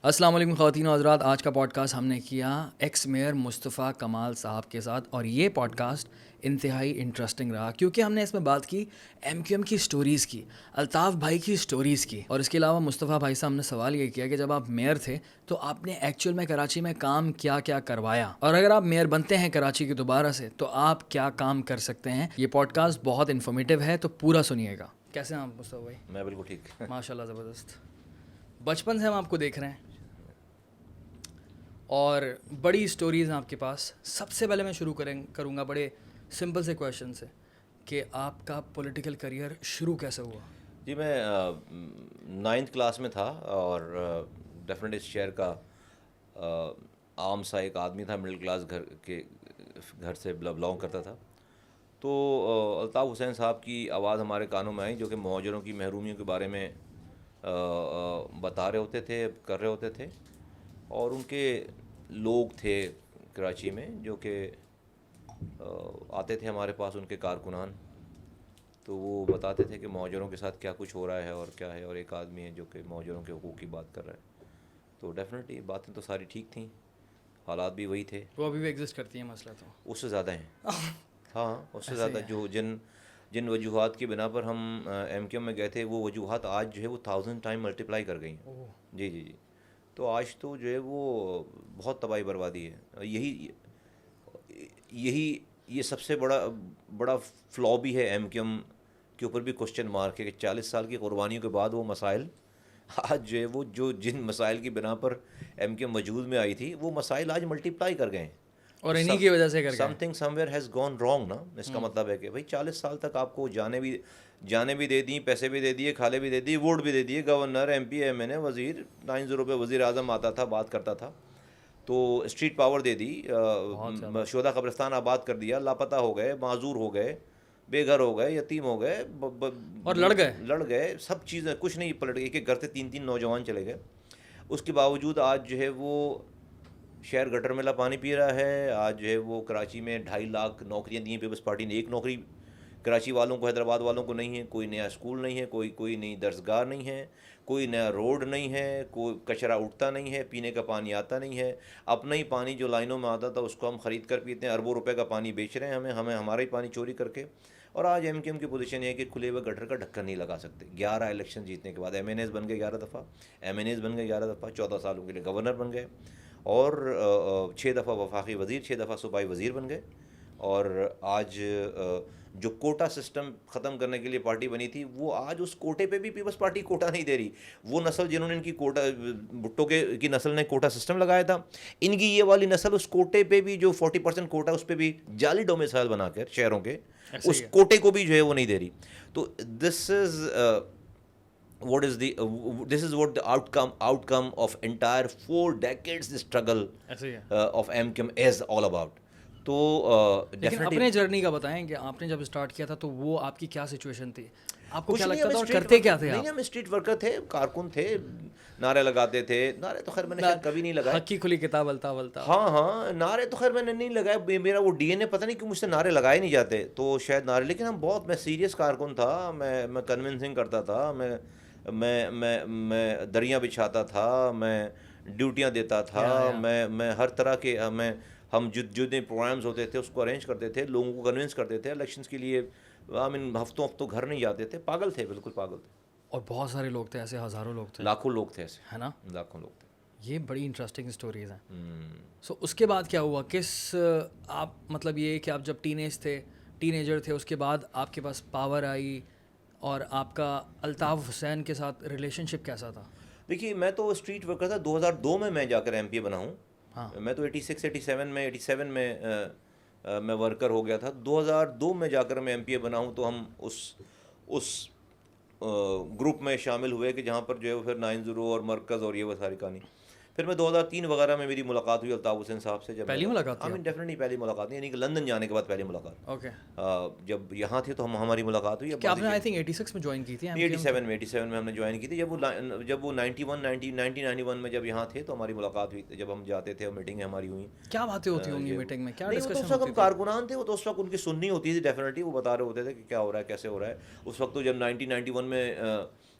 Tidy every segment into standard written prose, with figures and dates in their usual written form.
السلام علیکم خواتین و حضرات. آج کا پوڈ کاسٹ ہم نے کیا ایکس میئر مصطفیٰ کمال صاحب کے ساتھ, اور یہ پوڈ کاسٹ انتہائی انٹرسٹنگ رہا کیونکہ ہم نے اس میں بات کی ایم کیو ایم کی سٹوریز کی, الطاف بھائی کی سٹوریز کی, اور اس کے علاوہ مصطفیٰ بھائی سے ہم نے سوال یہ کیا کہ جب آپ میئر تھے تو آپ نے ایکچوئل میں کراچی میں کام کیا کیا کروایا, اور اگر آپ میئر بنتے ہیں کراچی کی دوبارہ سے تو آپ کیا کام کر سکتے ہیں. یہ پوڈ کاسٹ بہت انفارمیٹیو ہے تو پورا سنیے گا. کیسے ہیں آپ مصطفیٰ بھائی؟ میں بالکل ٹھیک. ماشاء اللہ, زبردست. بچپن سے ہم آپ کو دیکھ رہے ہیں اور بڑی اسٹوریز ہیں آپ کے پاس. سب سے پہلے میں شروع کروں گا بڑے سمپل سے کویشچن سے کہ آپ کا پولیٹیکل کریئر شروع کیسے ہوا؟ جی میں 9th کلاس میں تھا اور ڈیفینیٹ اس شہر کا عام سا ایک آدمی تھا, مڈل کلاس گھر سے بلانگ کرتا تھا. تو الطاف حسین صاحب کی آواز ہمارے کانوں میں آئی جو کہ مہاجروں کی محرومیوں کے بارے میں بتا رہے ہوتے تھے, کر رہے ہوتے تھے. اور ان کے لوگ تھے کراچی میں جو کہ آتے تھے ہمارے پاس, ان کے کارکنان, تو وہ بتاتے تھے کہ مہاجروں کے ساتھ کیا کچھ ہو رہا ہے اور کیا ہے, اور ایک آدمی ہے جو کہ مہاجروں کے حقوق کی بات کر رہا ہے. تو ڈیفینیٹلی باتیں تو ساری ٹھیک تھیں, حالات بھی وہی تھے. وہ ابھی بھی ایگزسٹ کرتی ہیں, مسئلہ تو اس سے زیادہ ہیں. ہاں اس سے زیادہ جو جن وجوہات کی بنا پر ہم ایم کیو ایم میں گئے تھے, وہ وجوہات آج جو ہے وہ 1000 ٹائم ملٹیپلائی کر گئی ہیں. جی جی جی. تو آج تو جو ہے وہ بہت تباہی بربادی ہے. یہ سب سے بڑا فلا بھی ہے ایم کیو ایم کے اوپر بھی کوشچن مارک ہے کہ 40 سال کی قربانیوں کے بعد وہ مسائل آج جو ہے وہ جن مسائل کی بنا پر ایم کیو ایم وجود میں آئی تھی, وہ مسائل آج ملٹیپلائی کر گئے ہیں. اور انہی کی وجہ سے کر something somewhere has gone wrong نا. اس کا مطلب ہے کہ بھائی 40 سال تک آپ کو جانے بھی دے دیں, پیسے بھی دے دیے, کھالے بھی دے دیے, ووٹ بھی دے دیے, governor, M P, M N A, وزیر, 90 پہ وزیر اعظم آتا تھا, بات کرتا تھا, تو اسٹریٹ پاور دے دی, شہداء قبرستان آباد کر دیا, لاپتہ ہو گئے, معذور ہو گئے, بے گھر ہو گئے, یتیم ہو گئے, اور لڑ گئے, سب چیزیں, کچھ نہیں پلٹ گئی. ایک گھر سے 3 نوجوان چلے گئے. اس کے باوجود آج جو ہے وہ شہر گٹر میلا پانی پی رہا ہے. آج جو ہے وہ کراچی میں 2.5 لاکھ نوکریاں دی ہیں پیپلز پارٹی نے. ایک نوکری کراچی والوں کو, حیدرآباد والوں کو نہیں ہے. کوئی نیا اسکول نہیں ہے, کوئی نئی درسگاہ نہیں ہے, کوئی نیا روڈ نہیں ہے, کوئی کچرا اٹھتا نہیں ہے, پینے کا پانی آتا نہیں ہے. اپنا ہی پانی جو لائنوں میں آتا تھا اس کو ہم خرید کر پیتے ہیں. اربوں روپے کا پانی بیچ رہے ہیں ہمیں ہمارا ہی پانی چوری کر کے. اور آج ایم کیو ایم کی پوزیشن یہ ہے کہ کھلے ہوئے گٹر کا ڈھکن نہیں لگا سکتے. 11 الیکشن جیتنے کے بعد ایم این ایز بن گئے 11 دفعہ, 14 سالوں کے لیے گورنر بن گئے, اور 6 دفعہ وفاقی وزیر, 6 دفعہ صوبائی وزیر بن گئے. اور آج جو کوٹا سسٹم ختم کرنے کے لیے پارٹی بنی تھی, وہ آج اس کوٹے پہ بھی پیپلز پارٹی کوٹا نہیں دے رہی. وہ نسل جنہوں نے ان کی کوٹا, بھٹو کی نسل نے کوٹا سسٹم لگایا تھا, ان کی یہ والی نسل اس کوٹے پہ بھی جو 40% کوٹا, اس پہ بھی جعلی ڈومیسائل بنا کر شہروں کے اس کوٹے کو بھی جو ہے وہ نہیں دے رہی. تو دس از what the outcome of entire 4 decades struggle of MKM is all about. تو لیکن اپنے جرنی کا بتائیں کہ آپ نے جب اسٹارٹ کیا تھا تو وہ آپ کی کیا سچویشن تھی, آپ کو کیا لگتا تھا اور کرتے کیا تھے؟ نہیں, ہم اسٹریٹ ورکر تھے, کارکن تھے, نعرے لگاتے تھے. نعرے تو خیر میں نے کبھی نہیں لگائے. حق کی کھلی کتاب الطاف. ہاں نعرے تو خیر میں نے نہیں لگائے. میرا وہ ڈی این اے پتہ نہیں کہ مجھ سے نعرے لگائے نہیں جاتے, تو شاید نعرے, لیکن میں سیریس کارکن تھا. میں کنونسنگ کرتا تھا, میں دریاں بچھاتا تھا, میں ڈیوٹیاں دیتا تھا, میں ہر طرح کے ہم جتنے پروگرامز ہوتے تھے اس کو ارینج کرتے تھے, لوگوں کو کنونس کرتے تھے الیکشنز کے لیے. ہم ہفتوں گھر نہیں جاتے تھے. پاگل تھے, بالکل پاگل تھے. اور بہت سارے لوگ تھے ایسے, ہزاروں لوگ تھے, لاکھوں لوگ تھے ایسے, ہے نا, لاکھوں لوگ تھے. یہ بڑی انٹرسٹنگ اسٹوریز ہیں. سو اس کے بعد کیا ہوا, آپ مطلب یہ کہ آپ جب ٹین ایجر تھے, اس کے بعد آپ کے پاس پاور آئی, اور آپ کا الطاف حسین کے ساتھ ریلیشن شپ کیسا تھا؟ دیکھیے میں تو اسٹریٹ ورکر تھا. 2002 میں جا کر ایم پی بنا ہوں. میں تو 87 میں میں ورکر ہو گیا تھا. 2002 میں جا کر میں ایم پی اے بنا ہوں. تو ہم اس گروپ میں شامل ہوئے کہ جہاں پر جو ہے پھر 90 اور مرکز اور یہ وہ ساری کہانی. پھر میں 2003 وغیرہ میں میری ملاقات ہوئی الطاف حسین صاحب سے. جب پہلی ملاقات تھی؟ ڈیفینیٹلی پہلی ملاقات نہیں, یعنی کہ لندن جانے کے بعد پہلی ملاقات. اوکے. جب یہاں تھے تو ہماری ملاقات ہوئی. آپ نے آئی تھنک 86 میں جوائن کی تھی. 87 میں ہم نے جوائن کی تھی. جب وہ 1991 میں جب یہاں تھے تو ہماری ملاقات ہوئی. جب ہم جاتے تھے, میٹنگیں ہماری ہوئیں. کیا باتیں ہوتی ہوں گی میٹنگ میں, کیا ڈسکشن ہوتی تھی؟ ہم کارکنان تھے, وہ تو اس وقت ان کی سننی ہوتی تھی. ڈیفینیٹلی وہ بتا رہے ہوتے تھے کہ کیا ہو رہا ہے, کیسے ہو رہا ہے. اس وقت تو جب 1991 میں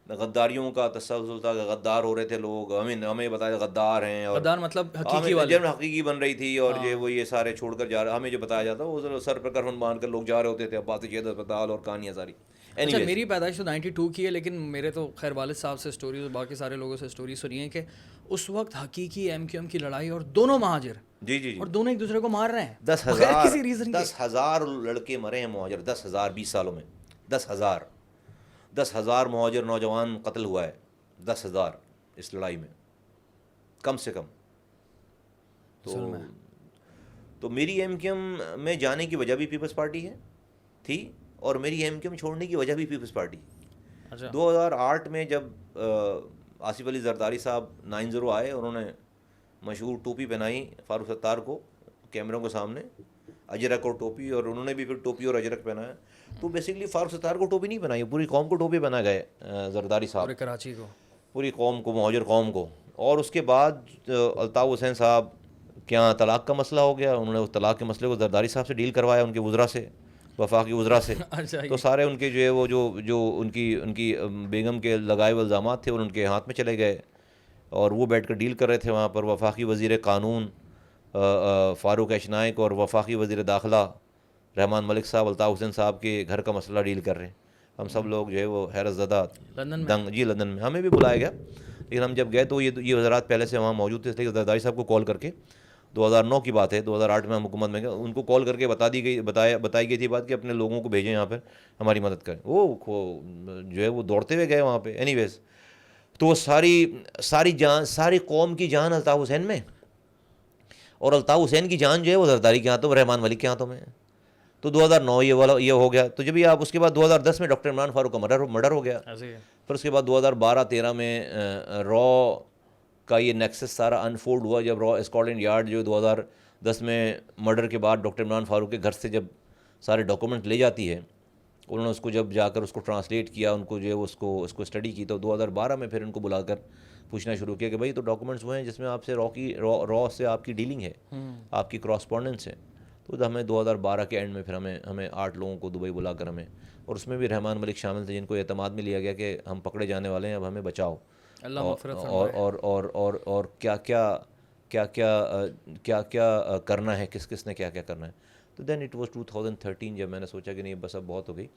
غداریوں کا تسلسل تھا کہ غدار ہو رہے تھے لوگ، ہمیں بتایا غدار ہیں، اور غدار مطلب حقیقی والے. جنرل حقیقی بن رہی تھی، اور وہ یہ سارے چھوڑ کر جا رہے، ہمیں جو بتایا جاتا وہ سر پر کرفن باندھ کر لوگ جا رہے ہوتے تھے عباس جیت اسپتال، اور کہانیاں ساری. اچھا میری پیدائش تو 92 کی ہے، لیکن میرے تو خیر والد صاحب سے اسٹوریز اور باقی سارے لوگوں سے اسٹوریز سنی ہیں کہ اس وقت حقیقی ایم کیو ایم کی لڑائی، اور دونوں مہاجر، جی جی جی، اور دونوں ایک دوسرے کو مار رہے ہیں 10,000 کسی ریزن کے. 10,000 لڑکے مرے ہیں مہاجر، 10,000 20 سالوں میں، 10,000 مہاجر نوجوان قتل ہوا ہے، 10,000 اس لڑائی میں کم سے کم. تو میری ایم کیو ایم میں جانے کی وجہ بھی پیپلز پارٹی ہے تھی، اور میری ایم کیو ایم چھوڑنے کی وجہ بھی پیپلز پارٹی. 2008 میں جب آصف علی زرداری صاحب 90 آئے، انہوں نے مشہور ٹوپی پہنائی فاروق ستار کو کیمروں کے سامنے، اجرک اور ٹوپی، اور انہوں نے بھی پھر ٹوپی اور اجرک پہنایا. تو بیسیکلی فاروق ستار کو ٹوپی نہیں پہنائی، پوری قوم کو ٹوپی پہنا گئے زرداری صاحب، کراچی کو، پوری قوم کو، مہاجر قوم کو. اور اس کے بعد الطاف حسین صاحب کے یہاں طلاق کا مسئلہ ہو گیا، انہوں نے اس طلاق کے مسئلے کو زرداری صاحب سے ڈیل کروایا، ان کے وزراء سے، وفاقی وزراء سے. تو سارے ان کے جو ہے وہ جو ان کی بیگم کے لگائے ہوئے الزامات تھے، اور ان کے ہاتھ میں چلے گئے، اور وہ بیٹھ کر ڈیل کر رہے تھے وہاں پر. وفاقی وزیر قانون فاروق اشنائک اور وفاقی وزیر داخلہ رحمان ملک صاحب الطاف حسین صاحب کے گھر کا مسئلہ ڈیل کر رہے ہیں. ہم سب لوگ جو ہے وہ حیرت زدہ دنگ. جی لندن میں ہمیں بھی بلایا گیا، لیکن ہم جب گئے تو یہ وزرات پہلے سے وہاں موجود تھے، اس لیے زرداری صاحب کو کال کر کے، 2009 کی بات ہے، 2008 میں ہم حکومت میں گئے، ان کو کال کر کے بتائی گئی تھی بات کہ اپنے لوگوں کو بھیجیں یہاں پر ہماری مدد کریں. وہ جو ہے وہ دوڑتے ہوئے گئے وہاں پہ. اینی ویز تو وہ ساری جان، ساری قوم کی جان الطاف حسین میں، اور الطاف حسین کی جان جو ہے وہ زرداری کے ہاتھوں، رحمان ملک کے ہاتھوں میں. تو 2009 یہ ہو گیا. تو جب آپ اس کے بعد 2010 میں ڈاکٹر عمران فاروق کا مرڈر ہو گیا. پھر اس کے بعد 2012-13 میں را کا یہ نیکسس سارا انفولڈ ہوا، جب را اسکاٹلینڈ یارڈ جو 2010 میں مرڈر کے بعد ڈاکٹر عمران فاروق کے گھر سے جب سارے ڈاکومنٹ لے جاتی ہے، انہوں نے اس کو جب جا کر اس کو ٹرانسلیٹ کیا، ان کو جو ہے اس کو اسٹڈی کی، تو 2012 میں پھر ان کو بلا کر پوچھنا شروع کیا کہ بھائی تو ڈاکومنٹس وہ ہیں جس میں آپ سے را سے آپ کی ڈیلنگ ہے، آپ کی کراسپونڈنس ہے. تو ہمیں 2012 کے اینڈ میں پھر ہمیں 8 لوگوں کو دبئی بلا کر اور اس میں بھی رحمان ملک شامل تھے، جن کو اعتماد میں لیا گیا کہ ہم پکڑے جانے والے ہیں، اب ہمیں بچاؤ، اور کیا کرنا ہے، کس نے کیا کرنا ہے. تو دین اٹ واز 2013 جب میں نے سوچا کہ نہیں بس اب بہت ہو گئی.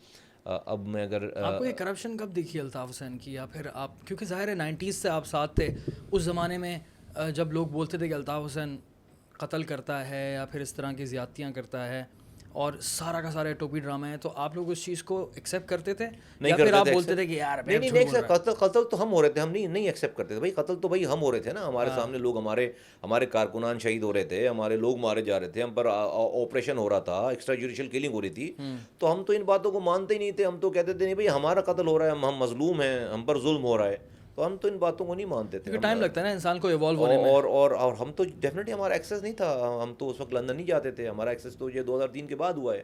اب میں اگر آپ کو یہ کرپشن کب دیکھی الطاف حسین کی، یا پھر آپ کیونکہ ظاہر ہے 90s سے آپ ساتھ تھے اس زمانے میں، جب لوگ بولتے تھے کہ الطاف حسین قتل کرتا ہے یا پھر اس طرح کی زیادتیاں کرتا ہے اور سارا کا سارا ٹوپی ڈرامہ ہے، تو آپ لوگ اس چیز کو ایکسیپٹ کرتے تھے یا پھر آپ بولتے تھے کہ یار نہیں قتل تو ہم ہو رہے تھے، ہم نہیں ایکسیپٹ کرتے تھے. بھائی قتل تو بھائی ہم ہو رہے تھے نا، ہمارے سامنے لوگ، ہمارے کارکنان شہید ہو رہے تھے، ہمارے لوگ مارے جا رہے تھے، ہم پر آپریشن ہو رہا تھا، ایکسٹرا جوڈیشل کلنگ ہو رہی تھی. تو ہم تو ان باتوں کو مانتے ہی نہیں تھے. ہم تو کہتے تھے نہیں بھائی ہمارا قتل ہو رہا ہے، ہم مظلوم ہیں، ہم پر ظلم ہو رہا ہے. تو ہم تو ان باتوں کو نہیں مانتے تھے. ٹائم لگتا ہے نا انسان کو ایوالو ہونے میں. اور ہم تو ڈیفینیٹلی ہمارا ایکسیس نہیں تھا، ہم تو اس وقت لندن نہیں جاتے تھے، ہمارا ایکسیس تو یہ 2003 کے بعد ہوا ہے.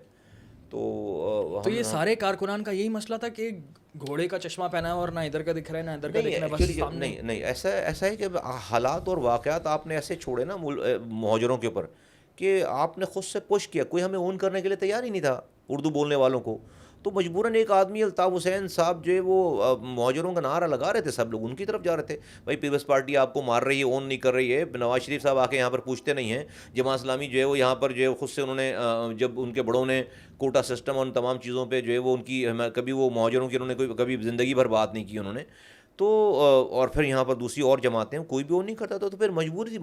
تو یہ سارے کارکنان کا یہی مسئلہ تھا کہ گھوڑے کا چشمہ پہنا ہے اور نہ ادھر کا دکھ رہا ہے نہ ادھر کا دکھ رہا ہے. نہیں ایسا ہے کہ حالات اور واقعات آپ نے ایسے چھوڑے نا مہاجروں کے اوپر کہ آپ نے خود سے پش کیا، کوئی ہمیں اون کرنے کے لیے تیار ہی نہیں تھا اردو بولنے والوں کو. تو مجبوراً ایک آدمی الطاف حسین صاحب جو ہے وہ مہاجروں کا نعرہ لگا رہے تھے، سب لوگ ان کی طرف جا رہے تھے. بھائی پیپلز پارٹی آپ کو مار رہی ہے، اون نہیں کر رہی ہے. نواز شریف صاحب آ کے یہاں پر پوچھتے نہیں ہیں. جماعت اسلامی جو ہے وہ یہاں پر جو ہے خود سے انہوں نے جب ان کے بڑوں نے کوٹا سسٹم اور ان تمام چیزوں پہ جو ہے وہ ان کی کبھی وہ مہاجروں کی انہوں نے کبھی زندگی بھر بات نہیں کی انہوں نے. تو اور پھر یہاں پر دوسری اور جماعتیں کوئی بھی وہ نہیں کرتا تھا. تو پھر مجبوری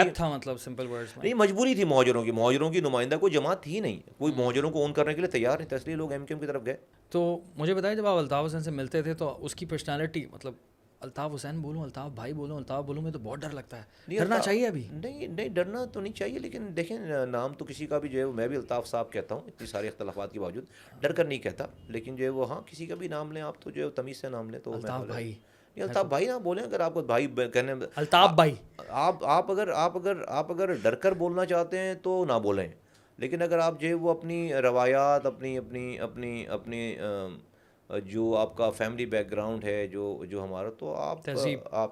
تھا، مطلب سمپل ورڈز میں نہیں، مجبوری تھی مہاجروں کی نمائندہ کوئی جماعت تھی نہیں، کوئی مہاجروں کو اون کرنے کے لیے تیار نہیں تھا، اس لیے لوگ ایم کیو ایم کی طرف گئے. تو مجھے بتائیں جب آپ الطاف حسین سے ملتے تھے تو اس کی پرسنالٹی، مطلب الطاف حسین بولوں، الطاف بھائی بولوں، الطاف بولوں میں تو بہت ڈر لگتا ہے. ڈرنا چاہیے ابھی؟ نہیں ڈرنا تو نہیں چاہیے، لیکن دیکھیں نام تو کسی کا بھی جو ہے میں بھی الطاف صاحب کہتا ہوں اتنی سارے اختلافات کے باوجود، ڈر کر نہیں کہتا. لیکن جو ہے وہ ہاں کسی کا بھی نام لیں آپ تو جو ہے تمیز سے نام لیں. تو الطاف بھائی، الطاف بھائی نہ بولیں. اگر آپ کو بھائی کہنے، الطاف بھائی، آپ اگر ڈر کر بولنا چاہتے ہیں تو نہ بولیں. لیکن اگر آپ جو ہے وہ اپنی روایات، اپنی جو آپ کا فیملی بیک گراؤنڈ ہے، جو ہمارا، تو آپ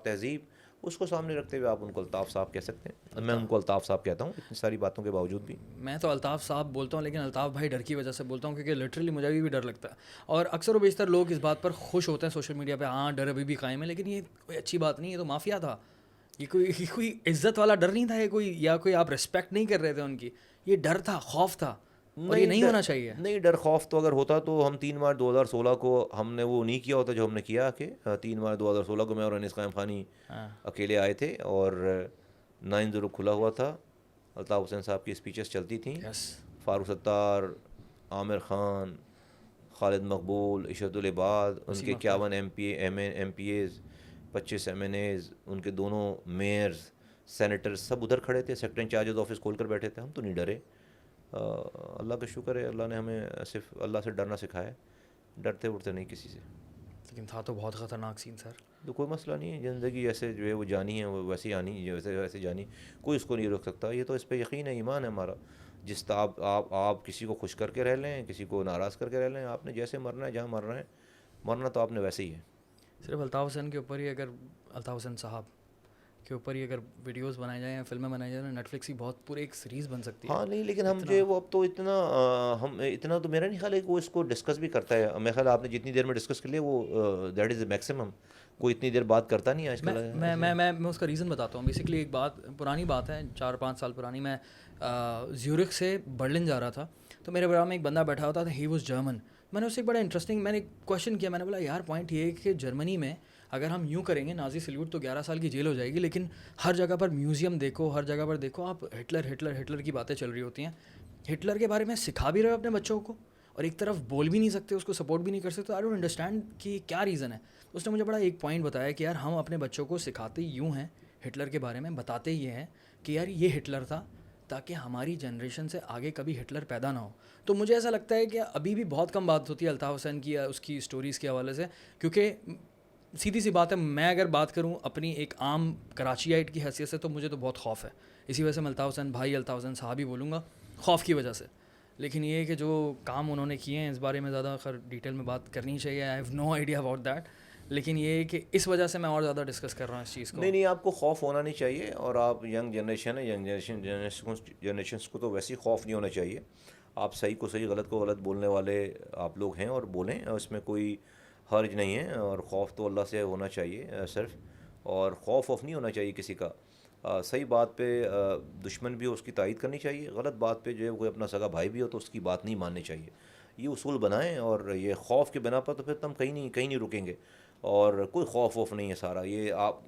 تہذیب اس کو سامنے رکھتے ہوئے آپ ان کو الطاف صاحب کہہ سکتے ہیں. میں ان کو الطاف صاحب کہتا ہوں اتنی ساری باتوں کے باوجود بھی. میں تو الطاف صاحب بولتا ہوں، لیکن الطاف بھائی ڈر کی وجہ سے بولتا ہوں، کیونکہ لٹرلی مجھے بھی ڈر لگتا ہے. اور اکثر و بیشتر لوگ اس بات پر خوش ہوتے ہیں سوشل میڈیا پہ، ہاں ڈر ابھی بھی قائم ہے، لیکن یہ کوئی اچھی بات نہیں. یہ تو مافیا تھا، یہ کوئی عزت والا ڈر نہیں تھا، یہ کوئی یا کوئی آپ ریسپیکٹ نہیں کر رہے تھے ان کی. یہ ڈر تھا، خوف تھا، اور یہ نہیں ہونا چاہیے. نہیں، ڈر خوف تو اگر ہوتا تو ہم 3 مارچ 2016 کو ہم نے وہ نہیں کیا ہوتا جو ہم نے کیا. کہ 3 مارچ 2016 کو میں اور انیس قائم خانی اکیلے آئے تھے اور 9/0 کھلا ہوا تھا. الطاف حسین صاحب کی اسپیچز چلتی تھیں. فاروق ستار، عامر خان، خالد مقبول، عشرت العباد، ان کے 51 ایم پی ایز، 25 MNAs، ان کے دونوں میئرز، سینیٹرز سب ادھر کھڑے تھے. سیکٹر انچارجز آفس کھول کر بیٹھے تھے. ہم تو نہیں ڈرے. اللہ کا شکر ہے، اللہ نے ہمیں صرف اللہ سے ڈرنا سکھایا. ڈرتے اڑتے نہیں کسی سے. لیکن تھا تو بہت خطرناک سین سر. تو کوئی مسئلہ نہیں ہے، زندگی جیسے جو ہے وہ جانی ہے وہ ویسے آنی، ویسے جانی، کوئی اس کو نہیں روک سکتا. یہ تو اس پہ یقین ہے، ایمان ہے ہمارا. جس طرح آپ کسی کو خوش کر کے رہ لیں، کسی کو ناراض کر کے رہ لیں. آپ نے جیسے مرنا ہے، جہاں مرنا ہے، مرنا تو آپ نے ویسے ہی ہے. صرف الطاف حسین کے اوپر ہی اگر الطاف حسین صاحب کے اوپر ہی اگر ویڈیوز بنائے جائیں یا فلمیں بنائی جائیں، نیٹ فلکس کی بہت پورے ایک سیریز بن سکتی ہے. ہاں نہیں، لیکن ہم جو ہے وہ اب تو اتنا تو میرا نہیں خیال ہے کہ وہ اس کو ڈسکس بھی کرتا ہے. میرا خیال آپ نے جتنی دیر میں ڈسکس کر لیا وہ دیٹ از میکسیمم. کوئی اتنی دیر بات کرتا نہیں آج کل. میں اس کا ریزن بتاتا ہوں. بیسکلی ایک بات پرانی بات ہے، 4-5 سال پرانی. میں زیورخ سے برلن جا رہا تھا، تو میرے برابر میں ایک بندہ بیٹھا ہوتا تھا. He was German. میں نے اس سے ایک بڑا انٹرسٹنگ میں نے کویشچن کیا. میں نے بولا یار پوائنٹ یہ ہے کہ جرمنی میں اگر ہم یوں کریں گے نازی سلیوٹ تو 11 سال کی جیل ہو جائے گی، لیکن ہر جگہ پر میوزیم دیکھو، ہر جگہ پر دیکھو آپ ہٹلر کی باتیں چل رہی ہوتی ہیں. ہٹلر کے بارے میں سکھا بھی رہے ہو اپنے بچوں کو، اور ایک طرف بول بھی نہیں سکتے، اس کو سپورٹ بھی نہیں کر سکتے. آئی ڈونٹ انڈرسٹینڈ کہ کیا ریزن ہے. اس نے مجھے بڑا ایک پوائنٹ بتایا کہ یار ہم اپنے بچوں کو سکھاتے یوں ہیں ہٹلر کے بارے میں، بتاتے یہ ہیں کہ یار یہ ہٹلر تھا، تاکہ ہماری جنریشن سے آگے کبھی ہٹلر پیدا نہ ہو. تو مجھے ایسا لگتا ہے کہ ابھی بھی بہت کم بات ہوتی ہے الطاف حسین کی یا اس کی اسٹوریز کے حوالے سے، کیونکہ سیدھی سی بات ہے، میں اگر بات کروں اپنی ایک عام کراچی آئٹ کی حیثیت سے تو مجھے تو بہت خوف ہے. اسی وجہ سے میں الطاف حسین بھائی، الطاف حسین صاحب ہی بولوں گا، خوف کی وجہ سے. لیکن یہ کہ جو کام انہوں نے کیے ہیں اس بارے میں زیادہ خیر ڈیٹیل میں بات کرنی چاہیے. I have no idea about that. لیکن یہ ہے کہ اس وجہ سے میں اور زیادہ ڈسکس کر رہا ہوں اس چیز کو. نہیں، آپ کو خوف ہونا نہیں چاہیے. اور آپ ینگ جنریشن ہے، جنریشنس کو تو ویسے ہی خوف نہیں ہونا چاہیے. آپ صحیح کو صحیح، غلط کو غلط بولنے والے آپ لوگ ہیں اور بولیں، اس میں کوئی حرج نہیں ہے. اور خوف تو اللہ سے ہونا چاہیے صرف، اور خوف نہیں ہونا چاہیے کسی کا. صحیح بات پہ دشمن بھی ہو اس کی تائید کرنی چاہیے، غلط بات پہ جو ہے کوئی اپنا سگا بھائی بھی ہو تو اس کی بات نہیں ماننی چاہیے. یہ اصول بنائیں. اور یہ خوف کے بنا پر تو پھر تم کہیں نہیں رکیں گے. اور کوئی خوف نہیں ہے. سارا یہ آپ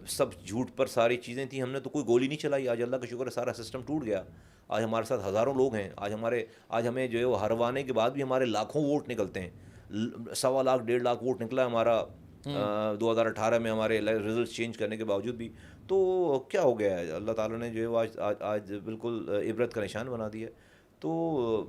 سب جھوٹ پر ساری چیزیں تھیں. ہم نے تو کوئی گولی نہیں چلائی. آج اللہ کا شکر ہے سارا سسٹم ٹوٹ گیا. آج ہمارے ساتھ ہزاروں لوگ ہیں. آج ہمیں جو ہے وہ ہروانے کے بعد بھی ہمارے لاکھوں ووٹ نکلتے ہیں. 1.25 لاکھ 1.5 لاکھ ووٹ نکلا ہمارا 2018 میں ہمارے رزلٹ چینج کرنے کے باوجود بھی. تو کیا ہو گیا ہے؟ اللہ تعالیٰ نے جو ہے وہ آج بالکل عبرت کا نشان بنا دیا. تو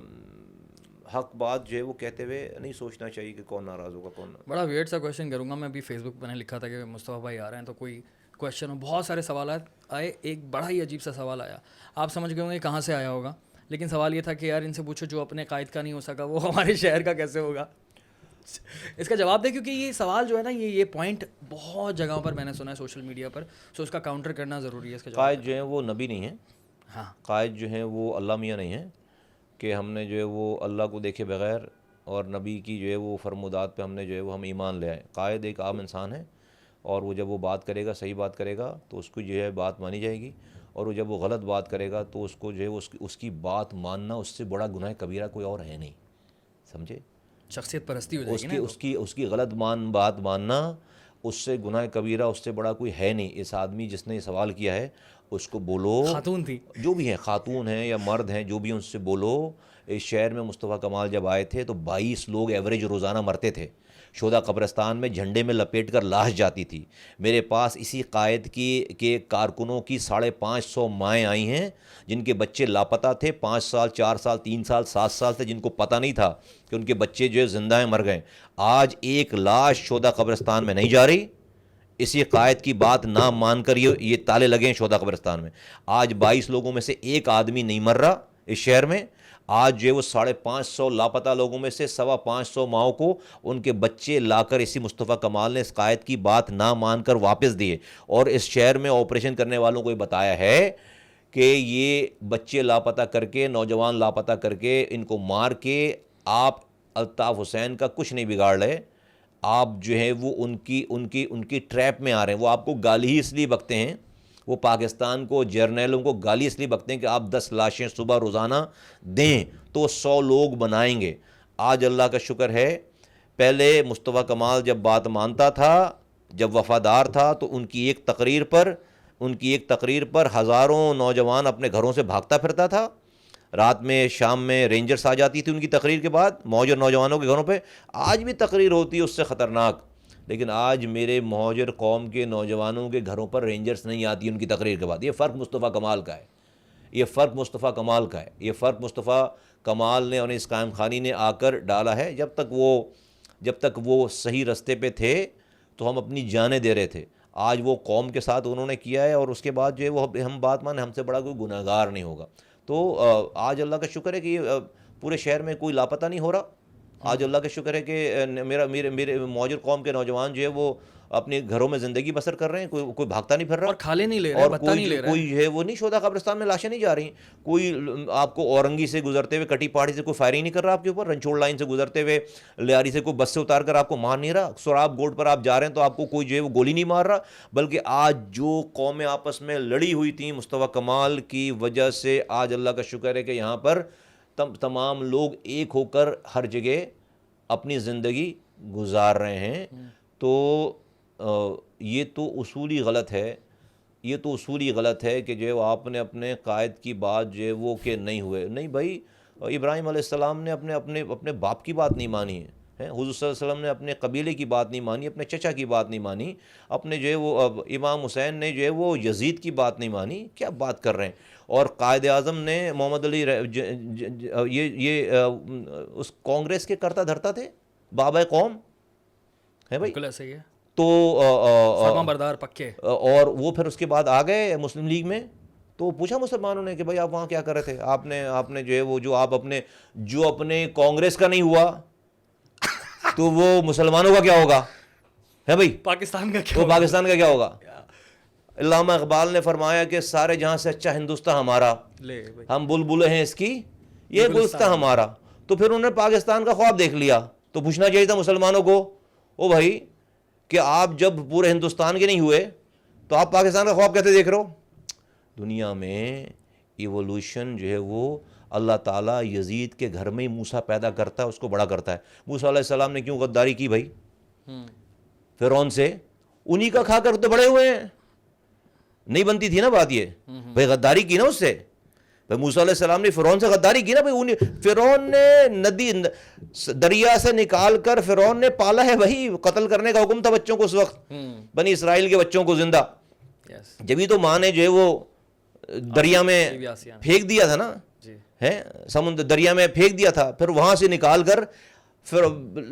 حق بات جو ہے وہ کہتے ہوئے نہیں سوچنا چاہیے کہ کون ناراض ہوگا کون نہ. بڑا ویئرڈ سا کویشچن کروں گا میں. ابھی فیس بک پہ نے لکھا تھا کہ مصطفیٰ بھائی آ رہے ہیں تو کوئی کویشچن ہو. بہت سارے سوالات آئے. ایک بڑا ہی عجیب سا سوال آیا. آپ سمجھ گئے ہوں گے کہاں سے آیا ہوگا، لیکن سوال یہ تھا کہ یار ان سے پوچھو جو اپنے قائد کا نہیں ہو سکا وہ ہمارے شہر کا کیسے ہوگا. اس کا جواب دے، کیونکہ یہ سوال جو ہے نا یہ پوائنٹ بہت جگہوں پر میں نے سنا ہے سوشل میڈیا پر. سو اس کا کاؤنٹر کرنا ضروری ہے. اس کا قائد جو ہیں وہ نبی نہیں ہیں. ہاں، قائد جو ہیں وہ اللہ میاں نہیں ہیں کہ ہم نے جو ہے وہ اللہ کو دیکھے بغیر اور نبی کی جو ہے وہ فرمودات پہ ہم نے جو ہے وہ ہم ایمان لے آئے. قائد ایک عام انسان ہے، اور وہ جب وہ بات کرے گا، صحیح بات کرے گا تو اس کو جو ہے بات مانی جائے گی. اور وہ جب وہ غلط بات کرے گا تو اس کو جو ہے اس کی بات ماننا اس سے بڑا گناہ کبیرہ کوئی اور ہے نہیں. سمجھے؟ شخصیت پرستی ہو جائے گی نا. اس کی غلط بات ماننا اس سے گناہ کبیرہ اس سے بڑا کوئی ہے نہیں. اس آدمی جس نے یہ سوال کیا ہے اس کو بولو، خاتون تھی، جو بھی ہیں، خاتون ہیں یا مرد ہیں، جو بھی ان سے بولو. اس شہر میں مصطفیٰ کمال جب آئے تھے تو 22 لوگ ایوریج روزانہ مرتے تھے. شہداء قبرستان میں جھنڈے میں لپیٹ کر لاش جاتی تھی. میرے پاس اسی قائد کے کارکنوں کی 550 مائیں آئی ہیں جن کے بچے لاپتہ تھے. 5 سال 4 سال 3 سال 7 سال سے، جن کو پتہ نہیں تھا کہ ان کے بچے جو ہے زندہ ہیں، مر گئے. آج ایک لاش شہداء قبرستان میں نہیں جا رہی. اسی قائد کی بات نہ مان کر یہ تالے لگے ہیں شہداء قبرستان میں. آج 22 لوگوں میں سے ایک آدمی نہیں مر رہا اس شہر میں. آج جو ہے وہ 550 لاپتہ لوگوں میں سے 550 ماؤں کو ان کے بچے لا کر اسی مصطفیٰ کمال نے اس قائد کی بات نہ مان کر واپس دیے، اور اس شہر میں آپریشن کرنے والوں کو یہ بتایا ہے کہ یہ بچے لاپتہ کر کے، نوجوان لاپتہ کر کے، ان کو مار کے آپ الطاف حسین کا کچھ نہیں بگاڑ رہے، آپ جو ہے وہ ان کی ٹریپ میں آ رہے ہیں۔ وہ آپ کو گالی ہی اس لیے بکتے ہیں، وہ پاکستان کو، جرنیلوں کو گالی اس لیے بکتے ہیں کہ آپ 10 لاشیں صبح روزانہ دیں تو وہ 100 لوگ بنائیں گے۔ آج اللہ کا شکر ہے، پہلے مصطفیٰ کمال جب بات مانتا تھا، جب وفادار تھا، تو ان کی ایک تقریر پر ہزاروں نوجوان اپنے گھروں سے بھاگتا پھرتا تھا۔ رات میں، شام میں رینجرز آ جاتی تھی ان کی تقریر کے بعد مہاجر نوجوانوں کے گھروں پہ۔ آج بھی تقریر ہوتی ہے اس سے خطرناک، لیکن آج میرے مہاجر قوم کے نوجوانوں کے گھروں پر رینجرز نہیں آتی ان کی تقریر کے بعد۔ یہ فرق مصطفیٰ کمال کا ہے، یہ فرق مصطفیٰ کمال کا ہے، یہ فرق مصطفیٰ کمال نے اور اس قائم خانی نے آ کر ڈالا ہے۔ جب تک وہ صحیح رستے پہ تھے تو ہم اپنی جانیں دے رہے تھے، آج وہ قوم کے ساتھ انہوں نے کیا ہے، اور اس کے بعد جو ہے وہ ہم بات مانیں، ہم سے بڑا کوئی گناہ گار نہیں ہوگا۔ تو آج اللہ کا شکر ہے کہ پورے شہر میں کوئی لاپتہ نہیں ہو رہا۔ آج اللہ کا شکر ہے کہ میرے مہاجر قوم کے نوجوان جو ہے وہ اپنے گھروں میں زندگی بسر کر رہے ہیں، کوئی بھاگتا نہیں پھر رہا، اور کھالے نہیں لے رہے، بھتہ نہیں لے رہا، کوئی جو ہے وہ نہیں شہداء قبرستان میں لاشیں نہیں جا رہی، کوئی آپ کو اورنگی سے گزرتے ہوئے، کٹی پہاڑی سے کوئی فائرنگ نہیں کر رہا آپ کے اوپر، رنچوڑ لائن سے گزرتے ہوئے لیاری سے کوئی بس سے اتار کر آپ کو مار نہیں رہا، سراب گوٹ پر آپ جا رہے ہیں تو آپ کو کوئی جو ہے وہ گولی نہیں مار رہا، بلکہ آج جو قومیں آپس میں لڑی ہوئی تھیں مصطفیٰ کمال کی وجہ سے، آج اللہ کا شکر ہے کہ یہاں پر تمام لوگ ایک ہو کر ہر جگہ اپنی زندگی گزار رہے ہیں۔ تو یہ تو اصولی غلط ہے، یہ تو اصولی غلط ہے کہ جو آپ نے اپنے قائد کی بات جو ہے وہ کہ نہیں ہوئے، نہیں بھائی، ابراہیم علیہ السلام نے اپنے باپ کی بات نہیں مانی ہے، حضور صلی اللہ علیہ وسلم نے اپنے قبیلے کی بات نہیں مانی، اپنے چچا کی بات نہیں مانی، اپنے جو ہے وہ امام حسین نے جو ہے وہ یزید کی بات نہیں مانی، کیا بات کر رہے ہیں؟ اور قائد اعظم نے محمد علی یہ اس کانگریس کے کرتا دھرتا تھے، بابا قوم ہے بھائی، بالکل ایسا ہی ہے، تو فرما بردار پکے، اور وہ پھر اس کے بعد آ گئے مسلم لیگ میں، تو پوچھا مسلمانوں نے کہ بھائی آپ وہاں کیا کر رہے تھے؟ آپ نے جو ہے وہ جو اپنے کانگریس کا نہیں ہوا تو وہ مسلمانوں کا کیا ہوگا ہے بھائی؟ پاکستان کا کیا وہ ہوگا؟ پاکستان کا کیا ہوگا؟ علامہ اقبال نے فرمایا کہ سارے جہاں سے اچھا ہندوستان ہمارا، لے بھائی، ہم بلبلیں ہیں اس کی، یہ گلستان ہمارا۔ تو پھر انہوں نے پاکستان کا خواب دیکھ لیا، تو پوچھنا چاہیے تھا مسلمانوں کو، او بھائی کہ آپ جب پورے ہندوستان کے نہیں ہوئے تو آپ پاکستان کا خواب کیسے دیکھ رہے ہو؟ دنیا میں ایوولوشن جو ہے وہ اللہ تعالیٰ یزید کے گھر میں ہی موسیٰ پیدا کرتا ہے، اس کو بڑا کرتا ہے۔ موسیٰ علیہ السلام نے کیوں غداری کی بھائی فرعون سے؟ انہی کا کھا کر تو بڑے ہوئے ہیں، نہیں بنتی تھی نا بات یہ، بھائی غداری کی نا اس سے، بھائی موسیٰ علیہ السلام نے فرعون سے غداری کی نا بھائی، فرعون نے دریا سے نکال کر فرعون نے پالا ہے بھائی، قتل کرنے کا حکم تھا بچوں کو اس وقت، بنی اسرائیل کے بچوں کو زندہ، جبھی تو ماں نے جو ہے وہ دریا میں پھینک دیا تھا نا، ہے سمندر دریا میں پھینک دیا تھا، پھر وہاں سے نکال کر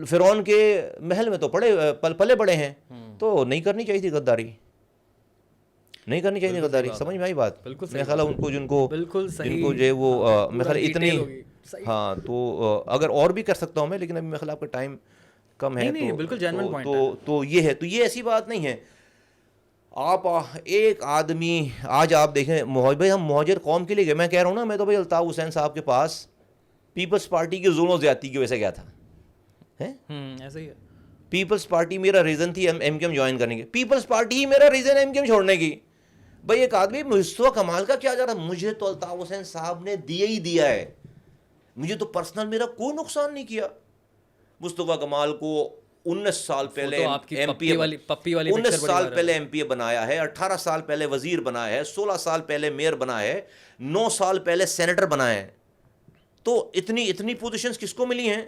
فرعون کے محل میں تو پلے بڑے ہیں، تو نہیں کرنی چاہیے تھی غداری، نہیں کرنی چاہیے غداری، سمجھ میں آئی بات؟ میرا خیال ہے ان کو جن کو جو ہے وہ میرا خیال اتنی، ہاں تو اگر اور بھی کر سکتا ہوں میں، لیکن ابھی میرا خیال آپ کا ٹائم کم ہے، تو یہ ہے، تو یہ ایسی بات نہیں ہے۔ آپ ایک آدمی، آج آپ دیکھیں بھائی ہم مہاجر قوم کے لیے گئے، میں کہہ رہا ہوں نا، میں تو بھائی الطاف حسین صاحب کے پاس پیپلز پارٹی کی ظلم و زیادتی کی وجہ سے گیا تھا، ایسا ہی ہے، پیپلز پارٹی میرا ریزن تھی ایم کیو ایم جوائن کرنے کی، پیپلز پارٹی ہی میرا ریزن ایم کیو ایم چھوڑنے کی۔ بھائی ایک آدمی مصطفیٰ کمال کا کیا جا رہا، مجھے تو الطاف حسین صاحب نے دیا ہی دیا ہے، مجھے تو پرسنل میرا کوئی نقصان نہیں کیا۔ مصطفیٰ کمال کو 19 سال پہلے ایم پی اے بنایا ہے، 18 سال پہلے وزیر بنایا ہے، 16 سال پہلے میئر بنایا ہے، 9 سال پہلے سینیٹر بنایا ہے، تو اتنی پوزیشنز کس کو ملی ہیں؟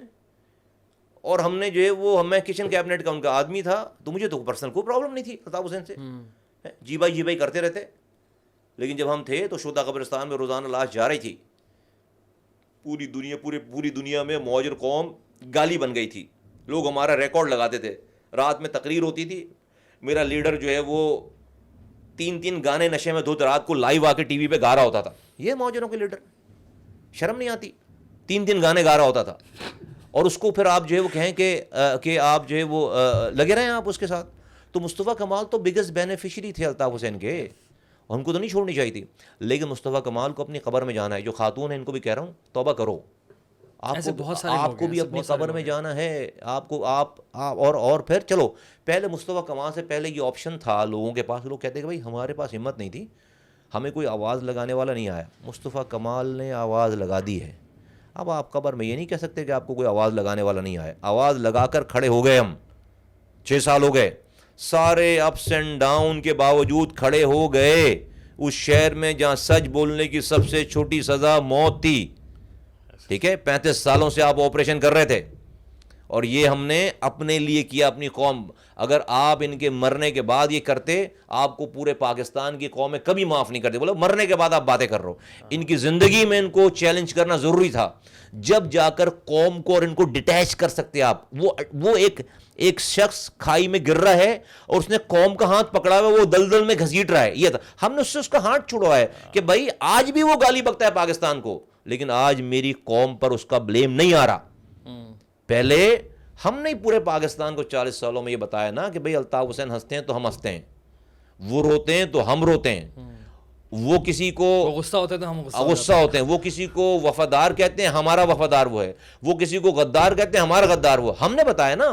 اور ہم نے جو ہے وہ، میں کچن کیبنٹ کا ان کا آدمی تھا، تو مجھے تو پرسنل کوئی پرابلم نہیں تھی الطاف حسین سے، جی بھائی کرتے رہتے، لیکن جب ہم تھے تو شہداء قبرستان میں روزانہ لاش جا رہی تھی، پوری دنیا میں مہاجر قوم گالی بن گئی تھی، لوگ ہمارا ریکارڈ لگاتے تھے، رات میں تقریر ہوتی تھی، میرا لیڈر جو ہے وہ 3 گانے نشے میں دھت رات کو لائیو آ کے ٹی وی پہ گا رہا ہوتا تھا، یہ مہاجروں کے لیڈر، شرم نہیں آتی؟ 3 دن گانے گا رہا ہوتا تھا, اور اس کو پھر آپ جو ہے وہ کہیں کہ آپ جو ہے وہ لگے رہے ہیں آپ اس کے ساتھ. تو مصطفیٰ کمال تو بگیسٹ بینیفیشری تھے الطاف حسین کے, ان کو تو نہیں چھوڑنی چاہیے تھی. لیکن مصطفیٰ کمال کو اپنی قبر میں جانا ہے. جو خاتون ہیں ان کو بھی کہہ رہا ہوں توبہ کرو, آپ کو بھی اپنی قبر میں جانا ہے. آپ کو آپ اور پھر چلو, پہلے مصطفیٰ کمال سے پہلے یہ آپشن تھا لوگوں کے پاس. لوگ کہتے ہیں کہ بھائی ہمارے پاس ہمت نہیں تھی, ہمیں کوئی آواز لگانے والا نہیں آیا. مصطفیٰ کمال نے آواز لگا دی ہے. اب آپ قبر میں یہ نہیں کہہ سکتے کہ آپ کو کوئی آواز لگانے والا نہیں آیا. آواز لگا کر کھڑے ہو گئے, ہم 6 سال ہو گئے, سارے اپس اینڈ ڈاؤن کے باوجود کھڑے ہو گئے اس شہر میں جہاں سچ بولنے کی سب سے چھوٹی سزا موت تھی. ٹھیک ہے, 35 سالوں سے آپ آپریشن کر رہے تھے, اور یہ ہم نے اپنے لیے کیا, اپنی قوم. اگر آپ ان کے مرنے کے بعد یہ کرتے, آپ کو پورے پاکستان کی قومیں کبھی معاف نہیں کرتے. بولو مرنے کے بعد آپ باتیں کر رہے ہو. ان کی زندگی میں ان کو چیلنج کرنا ضروری تھا, جب جا کر قوم کو اور ان کو ڈیٹیچ کر سکتے آپ. وہ ایک شخص کھائی میں گر رہا ہے اور اس نے قوم کا ہاتھ پکڑا ہوا ہے, وہ دلدل میں گھسیٹ رہا ہے. یہ تھا, ہم نے اس کا ہاتھ چھڑوا ہے کہ بھائی آج بھی وہ گالی بکتا ہے پاکستان کو, لیکن آج میری قوم پر اس کا بلیم نہیں آ رہا. پہلے ہم نے پورے پاکستان کو 40 سالوں میں یہ بتایا نا کہ بھئی الطاف حسین ہنستے ہیں تو ہم ہنستے ہیں, وہ روتے ہیں تو ہم روتے ہیں, وہ کسی کو غصہ ہوتا ہے تو ہم غصہ ہوتے ہیں, وہ کسی کو وفادار کہتے ہیں, ہمارا وفادار وہ ہے, وہ کسی کو غدار کہتے ہیں, ہمارا غدار وہ. ہم نے بتایا نا.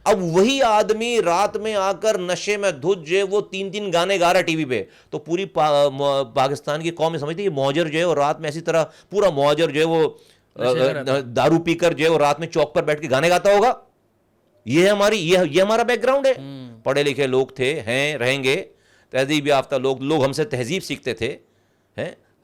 اب وہی آدمی رات میں آ کر نشے میں دھت جو ہے وہ 3 گانے گا رہا ہے ٹی وی پہ, تو پوری پاکستان کی قوم سمجھتی ہے یہ مہاجر جو ہے, اور رات میں اسی طرح پورا مہاجر جو ہے وہ دارو پی کر جو ہے وہ رات میں چوک پر بیٹھ کے گانے گاتا ہوگا. یہ ہمارا بیک گراؤنڈ ہے. پڑھے لکھے لوگ تھے, ہیں, رہیں گے, تہذیب یافتہ لوگ ہم سے تہذیب سیکھتے تھے.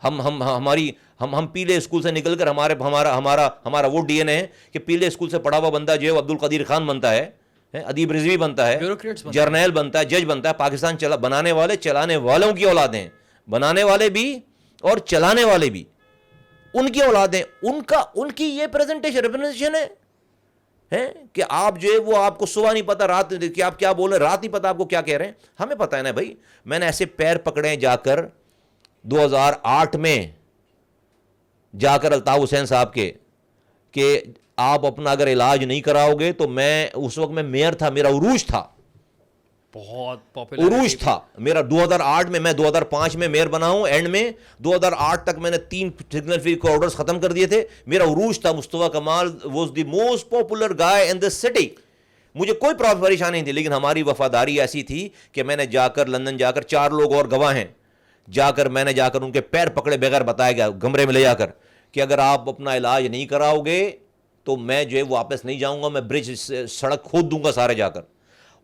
ہم پیلے اسکول سے نکل کر ہمارا وہ ڈی این اے ہے کہ پیلے اسکول سے پڑھا ہوا بندہ جو ہے عبد القدیر خان بنتا ہے, ادیب رضوی بنتا ہے, جرنیل بنتا ہے, جج بنتا ہے. پاکستان بنانے والے چلانے والوں کی اولادیں, بنانے والے بھی اور چلانے والے بھی ان کی اولادیں. ان کی یہ ریپرزنٹیشن ہے کہ آپ جو ہے وہ آپ کو صبح نہیں پتا, رات کہ آپ کیا بول رہے, رات نہیں پتا آپ کو کیا کہہ رہے ہیں. ہمیں پتا ہے نا بھائی, میں نے ایسے پیر پکڑے جا کر 2008 میں جا کر الطاف حسین صاحب کے کہ آپ اپنا اگر علاج نہیں کراؤ گے تو میں اس وقت میں میئر تھا, میرا عروج تھا, بہت پاپولر عروج تھا میرا 2008 میں 2005 میں میئر بنا ہوں. اینڈ میں 2008 تک میں نے 3 سگنل فری کوریڈورز ختم کر دیے تھے. میرا عروج تھا. Mustafa Kamal was the most popular guy in this city. مجھے کوئی پریشانی نہیں تھی, لیکن ہماری وفاداری ایسی تھی کہ میں نے جا کر لندن جا کر 4 لوگ اور گواہ ہیں, میں نے جا کر ان کے پیر پکڑے بغیر بتایا گیا کمرے میں لے جا کر کہ اگر آپ اپنا علاج نہیں کراؤ گے تو میں جو ہے واپس نہیں جاؤں گا, میں برج سڑک کھود دوں گا سارے جا کر.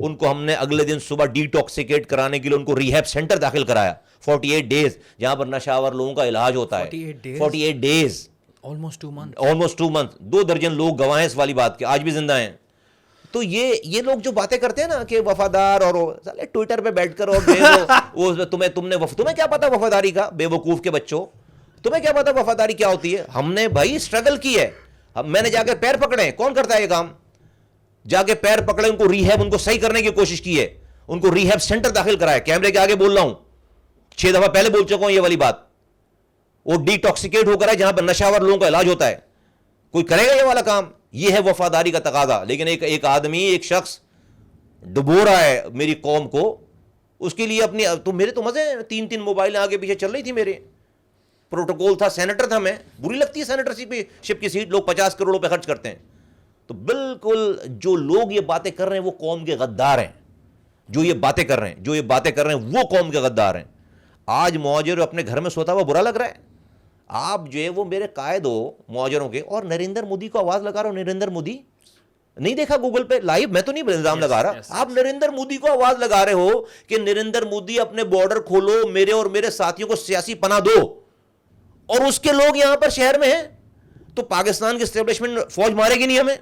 ان کو ہم نے اگلے دن صبح ڈیٹاکسیکیٹ کرانے کے لیے ان کو ریہیب سینٹر داخل کرایا 48 ڈیز, جہاں پر نشہ آور لوگوں کا علاج ہوتا ہے. 48 ڈیز, almost 2 منتھ. 2 درجن لوگ گواہ ہیں اس والی بات کے, آج بھی زندہ ہیں. تو یہ لوگ جو باتیں کرتے ہیں نا کہ وفادار, اور ٹویٹر پہ بیٹھ کر اور تمہیں کیا پتا وفاداری کا, بے وقوف کے بچوں, تمہیں کیا پتا وفاداری کیا ہوتی ہے. ہم نے بھائی اسٹرگل کی ہے, میں نے جا کے پیر پکڑے. کون کرتا ہے یہ کام؟ جا کے پیر پکڑے, ان کو ریہیب, ان کو صحیح کرنے کی کوشش کی ہے, ان کو ریہیب سینٹر داخل کرایا. کیمرے کے آگے بول رہا ہوں, 6 دفعہ پہلے بول چکا ہوں یہ والی بات. وہ ڈیٹاکسیکیٹ ہو کر ہے جہاں پر نشہ آور لوگوں کا علاج ہوتا ہے. کوئی کرے گا یہ والا کام؟ یہ ہے وفاداری کا تقاضا. لیکن ایک آدمی, ایک شخص ڈبو رہا ہے میری قوم کو, اس کے لیے اپنی, تو میرے تو مزے 3 موبائلیں آگے پیچھے چل رہی تھی. میرے پروٹوکول تھا, سینیٹر تھا میں. بری لگتی ہے سینیٹر شپ کی سیٹ, لوگ 50 کروڑ روپے خرچ کرتے ہیں. تو بالکل جو لوگ یہ باتیں کر رہے ہیں وہ قوم کے غدار ہیں. جو یہ باتیں کر رہے ہیں وہ قوم کے غدار ہیں. آج مہاجر اپنے گھر میں سوتا ہوا برا لگ رہا ہے. آپ جو ہے وہ میرے قائد ہو مہاجروں کے, اور نریندر مودی کو آواز لگا رہا ہو. نریندر مودی نہیں دیکھا گوگل پہ لائیو, میں تو نہیں الزام لگا رہا, آپ نریندر مودی کو آواز لگا رہے ہو کہ نریندر مودی اپنے بارڈر کھولو, میرے اور میرے ساتھیوں کو سیاسی پناہ دو, اور اس کے لوگ یہاں پر شہر میں ہیں. تو پاکستان کی اسٹیبلشمنٹ فوج مارے گی نہیں ہمیں,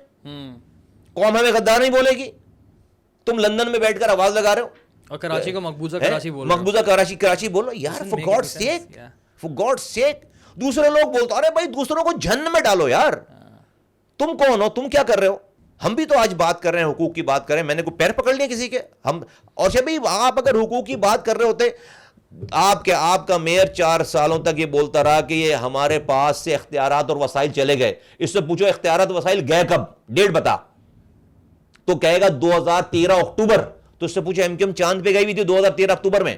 قوم ہمیں غدار نہیں بولے گی. تم لندن میں بیٹھ کر آواز لگا رہے ہو, اور کراچی کو مقبوضہ کراچی بولو, مقبوضہ کراچی بولو. یار فور گاڈ سیک دوسرے لوگ بولتے, ارے بھائی دوسروں کو جہنم میں ڈالو یار. تم کون ہو, تم کیا کر رہے ہو؟ ہم بھی تو آج بات کر رہے ہیں, حقوق کی بات کر رہے ہیں. میں نے کوئی پیر پکڑ لیا کسی کے؟ ہم اور بھائی آپ اگر حقوق کی بات کر رہے ہوتے, آپ کا میئر 4 سالوں تک یہ بولتا رہا کہ یہ ہمارے پاس سے اختیارات اور وسائل چلے گئے. اس سے پوچھو اختیارات وسائل گئے کب, ڈیٹ بتا. تو کہے گا 2013 اکتوبر. تو اس سے پوچھو ایم کیو ایم چاند پہ گئی ہوئی تھی 2013 اکتوبر میں,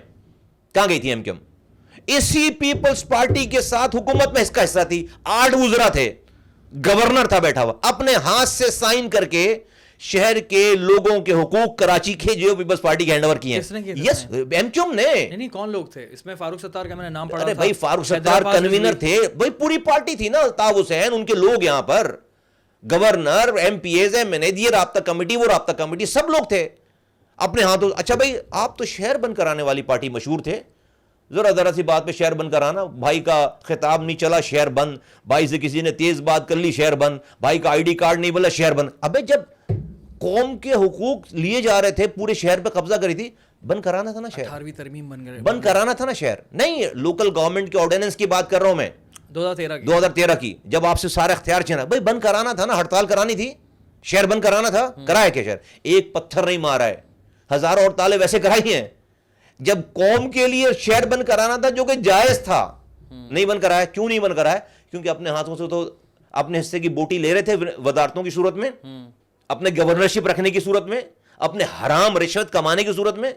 کہاں گئی تھی ایم کیو ایم؟ اسی پیپلز پارٹی کے ساتھ حکومت میں اس کا حصہ تھی, 8 وزراء تھے, گورنر تھا بیٹھا ہوا, اپنے ہاتھ سے سائن کر کے شہر کے لوگوں کے حقوق کراچی کے جو پیپلز پارٹی کے ہینڈ اوور کیے ہیں. یس, ایم کیو ایم نے. نہیں کون لوگ تھے اس میں؟ فاروق ستار کا میں نے نام پڑھا ارے تھا. بھائی فاروق ستار کنوینر تھے بھائی, پوری پارٹی تھی نا, الطاف حسین ان کے لوگ یہاں پر, governor, M P As, M N A, یہ رابطہ کمیٹی, وہ رابطہ کمیٹی, سب لوگ تھے اپنے ہاتھوں. اچھا بھائی آپ تو شہر بند کرانے والی پارٹی مشہور تھے, ذرا سی بات پہ شہر بند کرانا, بھائی کا خطاب نہیں چلا شہر بند, بھائی سے کسی نے تیز بات کر لی شہر بند, بھائی کا آئی ڈی کارڈ نہیں بولا شہر بند. ابے جب قوم کے حقوق لیے جا رہے تھے, پورے شہر پہ قبضہ کری تھی, بند کرانا تھا نا شہر, 18ویں ترمیم بند کرانا تھا نا شہر. نہیں, لوکل گورنمنٹ کے آرڈیننس کی بات کر رہا ہوں میں, 2013 کی, جب آپ سے سارا اختیار چھینا, بھائی بند کرانا تھا نا, ہڑتال کرانی تھی, شہر بند کرانا تھا, کرایا کیا شہر؟ ایک پتھر نہیں مارا ہے, ہزاروں ہڑتالیں ویسے کرائی ہیں. جب قوم کے لیے شہر بند کرانا تھا جو کہ جائز تھا, نہیں بند کرایا. کیوں نہیں بند کرایا؟ کیونکہ اپنے ہاتھوں سے تو اپنے حصے کی بوٹی لے رہے تھے وزارتوں کی صورت میں, اپنے گورنرشپ رکھنے کی صورت میں, اپنے حرام رشوت کمانے کی صورت میں,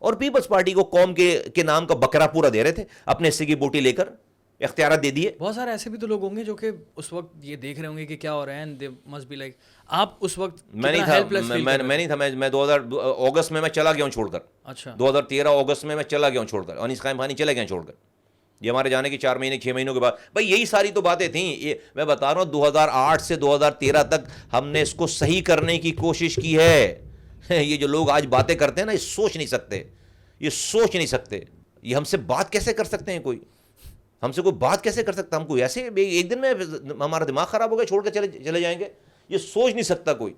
اور پیپلز پارٹی کو قوم کے نام کا بکرا پورا دے رہے تھے, اپنے حصے کی بوٹی لے کر اختیارات دے دیے. بہت سارے ایسے بھی تو لوگ ہوں گے جو کہ اس وقت یہ دیکھ رہے ہوں گے کہ کیا ہو رہا ہے, دے مسٹ بی لائک, آپ اس وقت میں نہیں تھا, میں 2000 اگست میں چلا گیا ہوں چھوڑ کر. اچھا, 2013 اگست میں چلا گیا ہوں چھوڑ کر, انیس قائم خانی چلے گئے چھوڑ کر. یہ ہمارے جانے کی 4 مہینے 6 مہینوں کے بعد. بھائی یہی ساری تو باتیں تھیں. یہ میں بتا رہا ہوں 2008 سے 2013 تک ہم نے اس کو صحیح کرنے کی کوشش کی ہے. یہ جو لوگ آج باتیں کرتے ہیں نا, یہ سوچ نہیں سکتے, یہ ہم سے بات کیسے کر سکتے ہیں؟ کوئی ہم سے کوئی بات کیسے کر سکتا؟ ہم کوئی ایسے ایک دن میں ہمارا دماغ خراب ہو گیا چھوڑ کے چلے جائیں گے؟ یہ سوچ نہیں سکتا کوئی.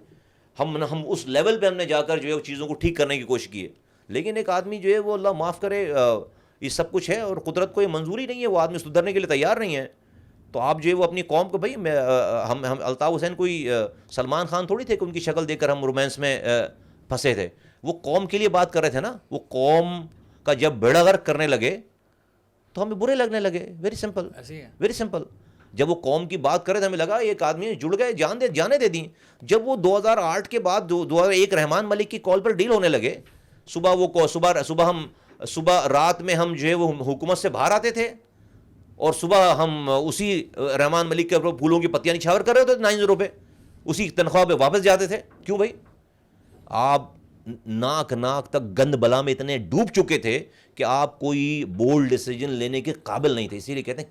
ہم اس لیول پہ ہم نے جا کر جو ہے چیزوں کو ٹھیک کرنے کی کوشش کی ہے. لیکن ایک آدمی جو ہے وہ اللہ معاف کرے, یہ سب کچھ ہے اور قدرت کو یہ منظوری نہیں ہے, وہ آدمی سدھرنے کے لیے تیار نہیں ہے. تو آپ جو ہے وہ اپنی قوم کو, بھائی ہم الطاف حسین کوئی سلمان خان تھوڑی تھے کہ ان کی شکل دیکھ کر ہم رومانس میں پھنسے تھے. وہ قوم کے لیے بات کر رہے تھے نا. وہ قوم کا جب بیڑا غرق کرنے لگے تو ہمیں برے لگنے لگے. Very simple. جب وہ قوم کی بات کرے تھے ہمیں لگا ایک آدمی جڑ گئے, جانے دے دیں. جب وہ 2008 کے بعد 2001 رحمان ملک کی کال پر ڈیل ہونے لگے, صبح رات میں ہم جو ہے وہ حکومت سے باہر آتے تھے, اور صبح ہم اسی رحمان ملک کے پھولوں کی پتیاں نچھاور کر رہے ہوتے تھے 9 پہ, اسی تنخواہ پہ واپس جاتے تھے. کیوں بھائی؟ آپ ناک تک گند بلا میں اتنے ڈوب چکے تھے کہ آپ کوئی بولڈ ڈیسیجن لینے کے قابل نہیں تھے. اسی لیے کہتے ہیں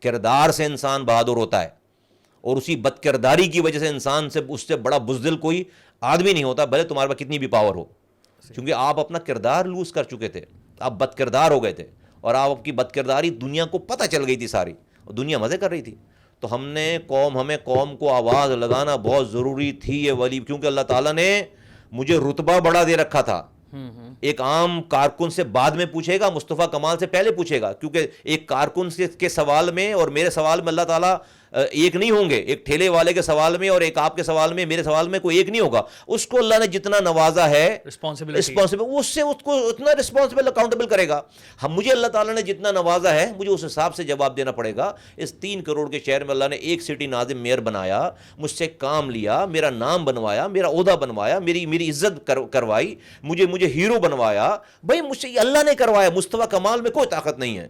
کردار سے انسان بہادر ہوتا ہے, اور اسی بد کرداری کی وجہ سے انسان سے اس سے بڑا بزدل کوئی آدمی نہیں ہوتا, بھلے تمہارے پاس کتنی بھی پاور ہو. کیونکہ آپ اپنا کردار لوز کر چکے تھے, آپ بد کردار ہو گئے تھے, اور آپ کی بد کرداری دنیا کو پتہ چل گئی تھی ساری, اور دنیا مزے کر رہی تھی. تو ہمیں قوم کو آواز لگانا بہت ضروری تھی یہ والی, کیونکہ اللہ تعالیٰ نے مجھے رتبہ بڑا دے رکھا تھا. ایک عام کارکن سے بعد میں پوچھے گا, مصطفیٰ کمال سے پہلے پوچھے گا, کیونکہ ایک کارکن کے سوال میں اور میرے سوال میں اللہ تعالیٰ ایک نہیں ہوں گے. ایک ٹھیلے والے کے سوال میں اور ایک آپ کے سوال میں, میرے سوال میں کوئی ایک نہیں ہوگا. اس کو اللہ نے جتنا نوازا ہے رسپانسبل, اس سے اس کو اتنا رسپانسبل اکاؤنٹیبل کرے گا. مجھے اللہ تعالیٰ نے جتنا نوازا ہے مجھے اس حساب سے جواب دینا پڑے گا. اس 3 کروڑ کے شہر میں اللہ نے ایک سٹی ناظم میئر بنایا, مجھ سے کام لیا, میرا نام بنوایا, میرا عہدہ بنوایا, میری عزت کروائی, مجھے ہیرو بنوایا. بھائی مجھ سے اللہ نے کروایا. مصطفیٰ کمال میں کوئی طاقت نہیں ہے,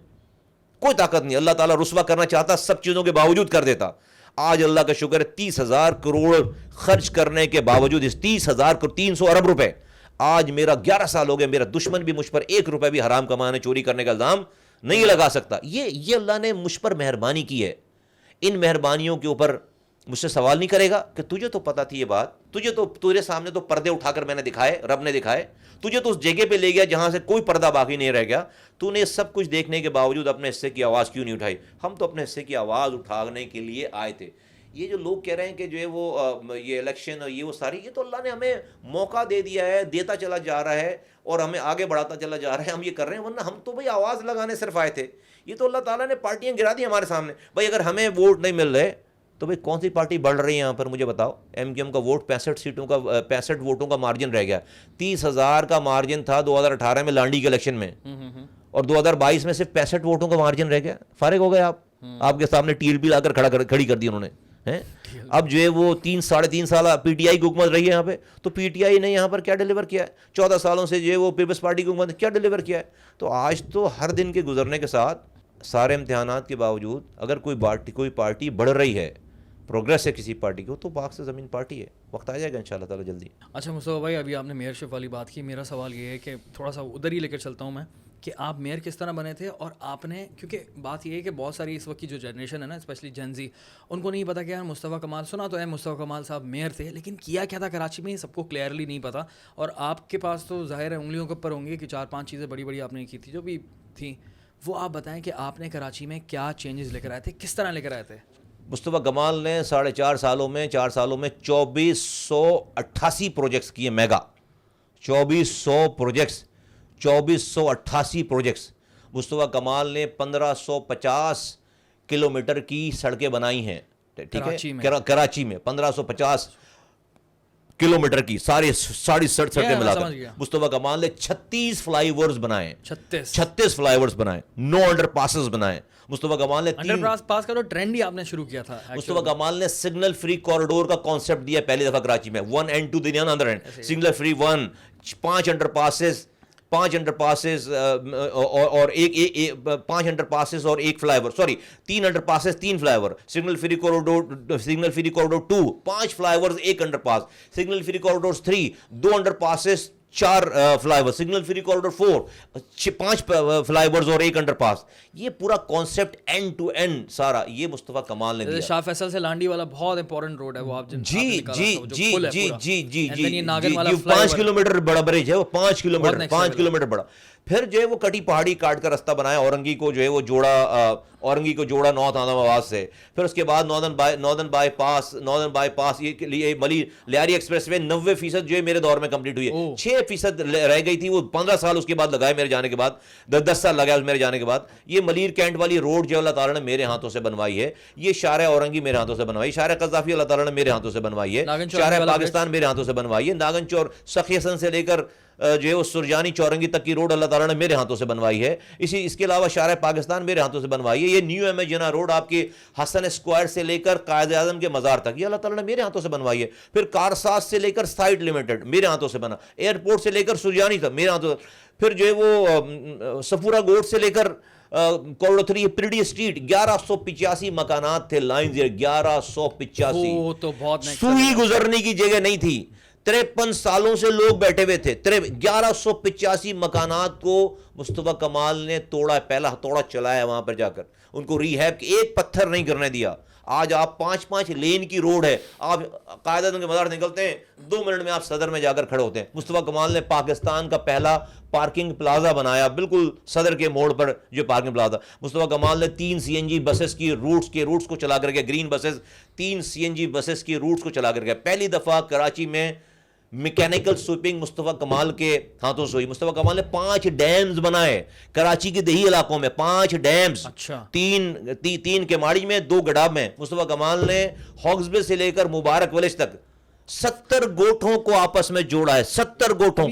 کوئی طاقت نہیں. اللہ تعالیٰ رسوا کرنا چاہتا سب چیزوں کے باوجود کر دیتا. آج اللہ کا شکر ہے 30,000 کروڑ خرچ کرنے کے باوجود, اس 300 ارب روپے, آج میرا 11 سال ہو گئے, میرا دشمن بھی مجھ پر 1 روپے بھی حرام کمانے چوری کرنے کا الزام نہیں لگا سکتا. یہ اللہ نے مجھ پر مہربانی کی ہے. ان مہربانیوں کے اوپر مجھ سے سوال نہیں کرے گا کہ تجھے تو پتا تھی یہ بات, تجھے سامنے تو پردے اٹھا کر میں نے دکھائے, رب نے دکھائے, تجھے تو اس جگہ پہ لے گیا جہاں سے کوئی پردہ باقی نہیں رہ گیا, تو نے سب کچھ دیکھنے کے باوجود اپنے حصے کی آواز کیوں نہیں اٹھائی؟ ہم تو اپنے حصے کی آواز اٹھانے کے لیے آئے تھے. یہ جو لوگ کہہ رہے ہیں کہ جو ہے وہ یہ الیکشن اور یہ وہ ساری, یہ تو اللہ نے ہمیں موقع دے دیا ہے, دیتا چلا جا رہا ہے اور ہمیں آگے بڑھاتا چلا جا رہا ہے. ہم یہ کر رہے ہیں, ورنہ ہم تو بھائی آواز لگانے صرف آئے تھے. یہ تو اللہ تعالیٰ نے پارٹیاں گرا دی ہمارے سامنے. بھائی اگر ہمیں ووٹ نہیں مل رہے تو بھائی کون سی پارٹی بڑھ رہی ہے یہاں پر مجھے بتاؤ. ایم کیو ایم کا ووٹ 65 ووٹوں کا مارجن رہ گیا. 30,000 کا مارجن تھا 2018 میں لانڈی کے الیکشن میں, اور 2022 میں صرف 65 ووٹوں کا مارجن رہ گیا. فارغ ہو گئے آپ کے سامنے ٹیل بھی لا کر کھڑی کر دی انہوں نے. اب جو ہے وہ 3.5 سال پی ٹی آئی کی حکومت رہی ہے یہاں پہ, تو پی ٹی آئی نے یہاں پر کیا ڈیلیور کیا ہے؟ 14 سالوں سے جو ہے وہ پیپلز پارٹی کی حکومت نے کیا ڈیلیور کیا ہے؟ تو آج تو ہر دن کے گزرنے کے ساتھ سارے امتحانات کے باوجود اگر کوئی پارٹی بڑھ رہی ہے, پروگریس ہے کسی پارٹی کو, تو پاک سے زمین پارٹی ہے. وقت آ جائے گا انشاءاللہ تعالی جلدی. اچھا مصطفیٰ بھائی, ابھی آپ نے میئرشپ والی بات کی, میرا سوال یہ ہے کہ تھوڑا سا ادھر ہی لے کر چلتا ہوں میں, کہ آپ میئر کس طرح بنے تھے, اور آپ نے, کیونکہ بات یہ ہے کہ بہت ساری اس وقت کی جو جنریشن ہے نا, اسپیشلی جین زی, ان کو نہیں پتا کہ یار مصطفیٰ کمال, سنا تو ہے مصطفیٰ کمال صاحب میئر تھے, لیکن کیا کیا تھا کراچی میں یہ سب کو کلیئرلی نہیں پتا. اور آپ کے پاس تو ظاہر ہے انگلیوں کے اوپر ہوں گے کہ 4-5 چیزیں بڑی بڑی آپ نے کی تھی جو بھی تھیں, وہ آپ بتائیں کہ آپ نے کراچی میں کیا چینجز لے کر آئے تھے, کس طرح لے کر آئے تھے؟ مصطفیٰ کمال نے 4.5 سالوں میں 2488 پروجیکٹس کیے, میگا 2488 پروجیکٹس. مصطفیٰ کمال نے 1550 کلومیٹر کی سڑکیں بنائی ہیں, ٹھیک ہے, کراچی میں 1550 کلومیٹر کی ساری سڑکیں ملا کر. مصطفیٰ کمال نے 36 فلائی اوورز بنائے, 36 فلائی اوورز بنائے, 9 انڈر پاسز بنائے. مصطفیٰ کمال نے انڈر پاس کا تو ٹرینڈ ہی آپ نے شروع کیا تھا. مصطفیٰ کمال نے سگنل فری کوریڈور کا کانسیپٹ دیا پہلی دفعہ کراچی میں, 1 اینڈ 2 دنیا اندر and, signal free 1, 5 underpasses اور 5 انڈر پاسز اور 1 flyover, sorry 3 underpasses 3 flyover. Signal free corridor 2, 5 flyovers 1 underpass. Signal free corridor 3, 2 underpasses 4 flyover. Signal free corridor 4, 5 flyovers اور 1 under پاس. یہ پورا concept and to and سارا یہ مصطفیٰ کمال نے دیا. شاہ فیصل سے لانڈی والا بہت امپورٹنٹ روڈ ہے وہ, آپ جی 5 کلومیٹر بڑا برج ہے وہ, 5 کلومیٹر بڑا. پھر جو ہے وہ کٹی پہاڑی کاٹ کر راستہ بنایا, اورنگی کو جو ہے وہ جوڑا نارتھ آدم آباد سے. پھر اس کے بعد ناردرن بائی پاس یہ لیاری ایکسپریس وے 90% جو ہے میرے دور میں کمپلیٹ ہوئی ہے. 6% رہ گئی تھی, وہ 15 سال اس کے بعد لگائے میرے جانے کے بعد, 10 سال لگا میرے جانے کے بعد. یہ ملیر کینٹ والی روڈ جو اللہ تعالیٰ نے میرے ہاتھوں سے بنوائی ہے, یہ شارع اورنگی میرے ہاتھوں سے بنوائی, شارع قذافی اللہ تعالیٰ نے میرے ہاتھوں سے بنوائی ہے, شارع پاکستان میرے ہاتھوں سے بنوائی ہے, ناگن چور سخی حسن سے لے کر جو ہے وہ سرجانی چورنگی تک کی روڈ اللہ تعالیٰ نے میرے ہاتھوں سے بنوائی ہے. اس کے علاوہ شارع پاکستان میرے ہاتھوں سے بنوائی ہے. یہ نیو ایم اے جنا روڈ آپ کے حسن اسکوائر سے لے کر قائد اعظم کے مزار تک یہ اللہ تعالیٰ نے میرے ہاتھوں سے بنوائی ہے. پھر کارساز سے لے کر سائٹ لمیٹڈ میرے ہاتھوں سے بنا, ایئرپورٹ سے لے کر سرجانی تک میرے ہاتھوں سے. پھر جو ہے وہ سفورہ گوٹ سے لے کر کوریڈور 3 پریڈی اسٹریٹ, 1185 مکانات تھے, لائنز 1185, سوئی گزرنے کی جگہ نہیں تھی. 53 سالوں سے لوگ بیٹھے ہوئے تھے. 1185 مکانات کو مصطفیٰ کمال نے توڑا, پہلا توڑا چلایا وہاں پر جا کر, ان کو ری ہیب ایک پتھر نہیں کرنے دیا. آج آپ 5 لین کی روڈ ہے, آپ قائد اعظم کے مزار نکلتے ہیں 2 منٹ میں آپ صدر میں جا کر کھڑے ہوتے ہیں. مصطفیٰ کمال نے پاکستان کا پہلا پارکنگ پلازا بنایا بالکل صدر کے موڑ پر, جو پارکنگ پلازا. مصطفیٰ کمال نے 3 CNG بسز کی روٹس کو چلا کر گیا, گرین بسز 3 CNG بسز کی روٹس کو چلا کر گیا. پہلی دفعہ کراچی میں میکینیکل سویپنگ مصطفیٰ کمال کے ہاتھوں سے ہوئی. مصطفیٰ کمال نے 5 ڈیمز بنائے کراچی کے دیہی علاقوں میں, 5 ڈیمز, 3 کیماڑی میں, 2 گڈاب میں. مصطفیٰ کمال نے ہاکسبے سے لے کر مبارک ویلیج تک 70 گوٹھوں کو آپس میں جوڑا ہے, 70 گوٹھوں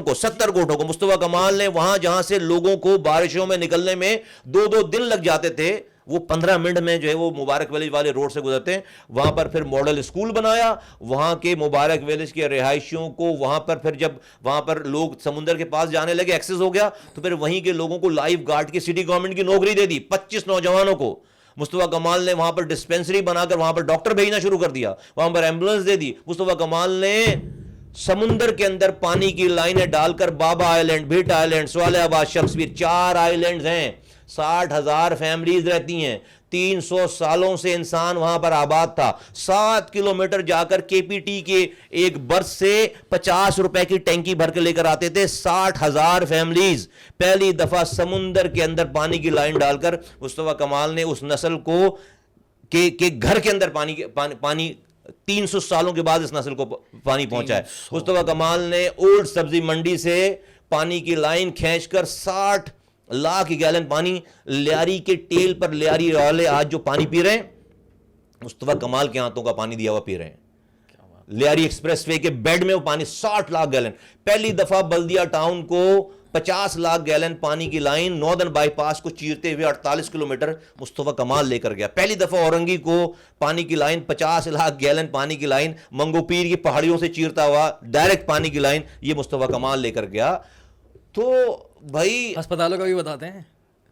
کو 70 گوٹھوں کو مصطفیٰ کمال نے, وہاں جہاں سے لوگوں کو بارشوں میں نکلنے میں 2 دن لگ جاتے تھے, وہ 15 منٹ میں جو ہے وہ مبارک ویلیج والے روڈ سے گزرتے ہیں. وہاں پر پھر ماڈل اسکول بنایا, وہاں کے مبارک ویلیج کے رہائشیوں کو, وہاں پر پھر جب وہاں پر لوگ سمندر کے پاس جانے لگے, ایکسس ہو گیا, تو پھر وہیں کے لوگوں کو لائف گارڈ کی سٹی گورنمنٹ کی نوکری دے دی 25 نوجوانوں کو. مصطفیٰ کمال نے وہاں پر ڈسپینسری بنا کر وہاں پر ڈاکٹر بھیجنا شروع کر دیا, وہاں پر ایمبولینس دے دی. مصطفیٰ کمال نے سمندر کے اندر پانی کی لائنیں ڈال کر بابا آئی لینڈ, بھیٹ آئی لینڈ, صالح آباد, شخصویر, 4 آئی لینڈز ہیں, 60,000 فیملیز رہتی ہیں. 300 سالوں سے انسان وہاں پر آباد تھا. 7 کلومیٹر جا کر کے پی ٹی کے ایک برس سے 50 روپے کی ٹینکی بھر کے لے کر آتے تھے. 60,000 فیملیز پہلی دفعہ سمندر کے اندر پانی کی لائن ڈال کر مصطفیٰ کمال نے اس نسل کو کہ گھر کے اندر پانی 300 سالوں کے بعد اس نسل کو پانی پہنچا ہے. مصطفیٰ کمال نے اولڈ سبزی منڈی سے پانی کی لائن کھینچ کر 60 لاکھ گیلن پانی لیاری کے ٹیل پر, لیاری والے آج جو پانی پی رہے ہیں مصطفیٰ کمال کے ہاتھوں کا پانی دیا ہوا پی رہے ہیں. لیاری ایکسپریس وے کے بیڈ میں وہ پانی 60 لاکھ گیلن. پہلی دفعہ بلدیہ ٹاؤن کو 50 لاکھ گیلن پانی کی لائن ناردرن بائی پاس کو چیرتے ہوئے 48 کلومیٹر مصطفیٰ کمال لے کر گیا. پہلی دفعہ اورنگی کو پانی کی لائن 50 لاکھ گیلن پانی کی لائن منگو پیر کی پہاڑیوں سے چیرتا ہوا ڈائریکٹ پانی کی لائن یہ مصطفیٰ کمال لے کر گیا. تو بھائی ہسپتالوں کا بھی بتاتے ہیں.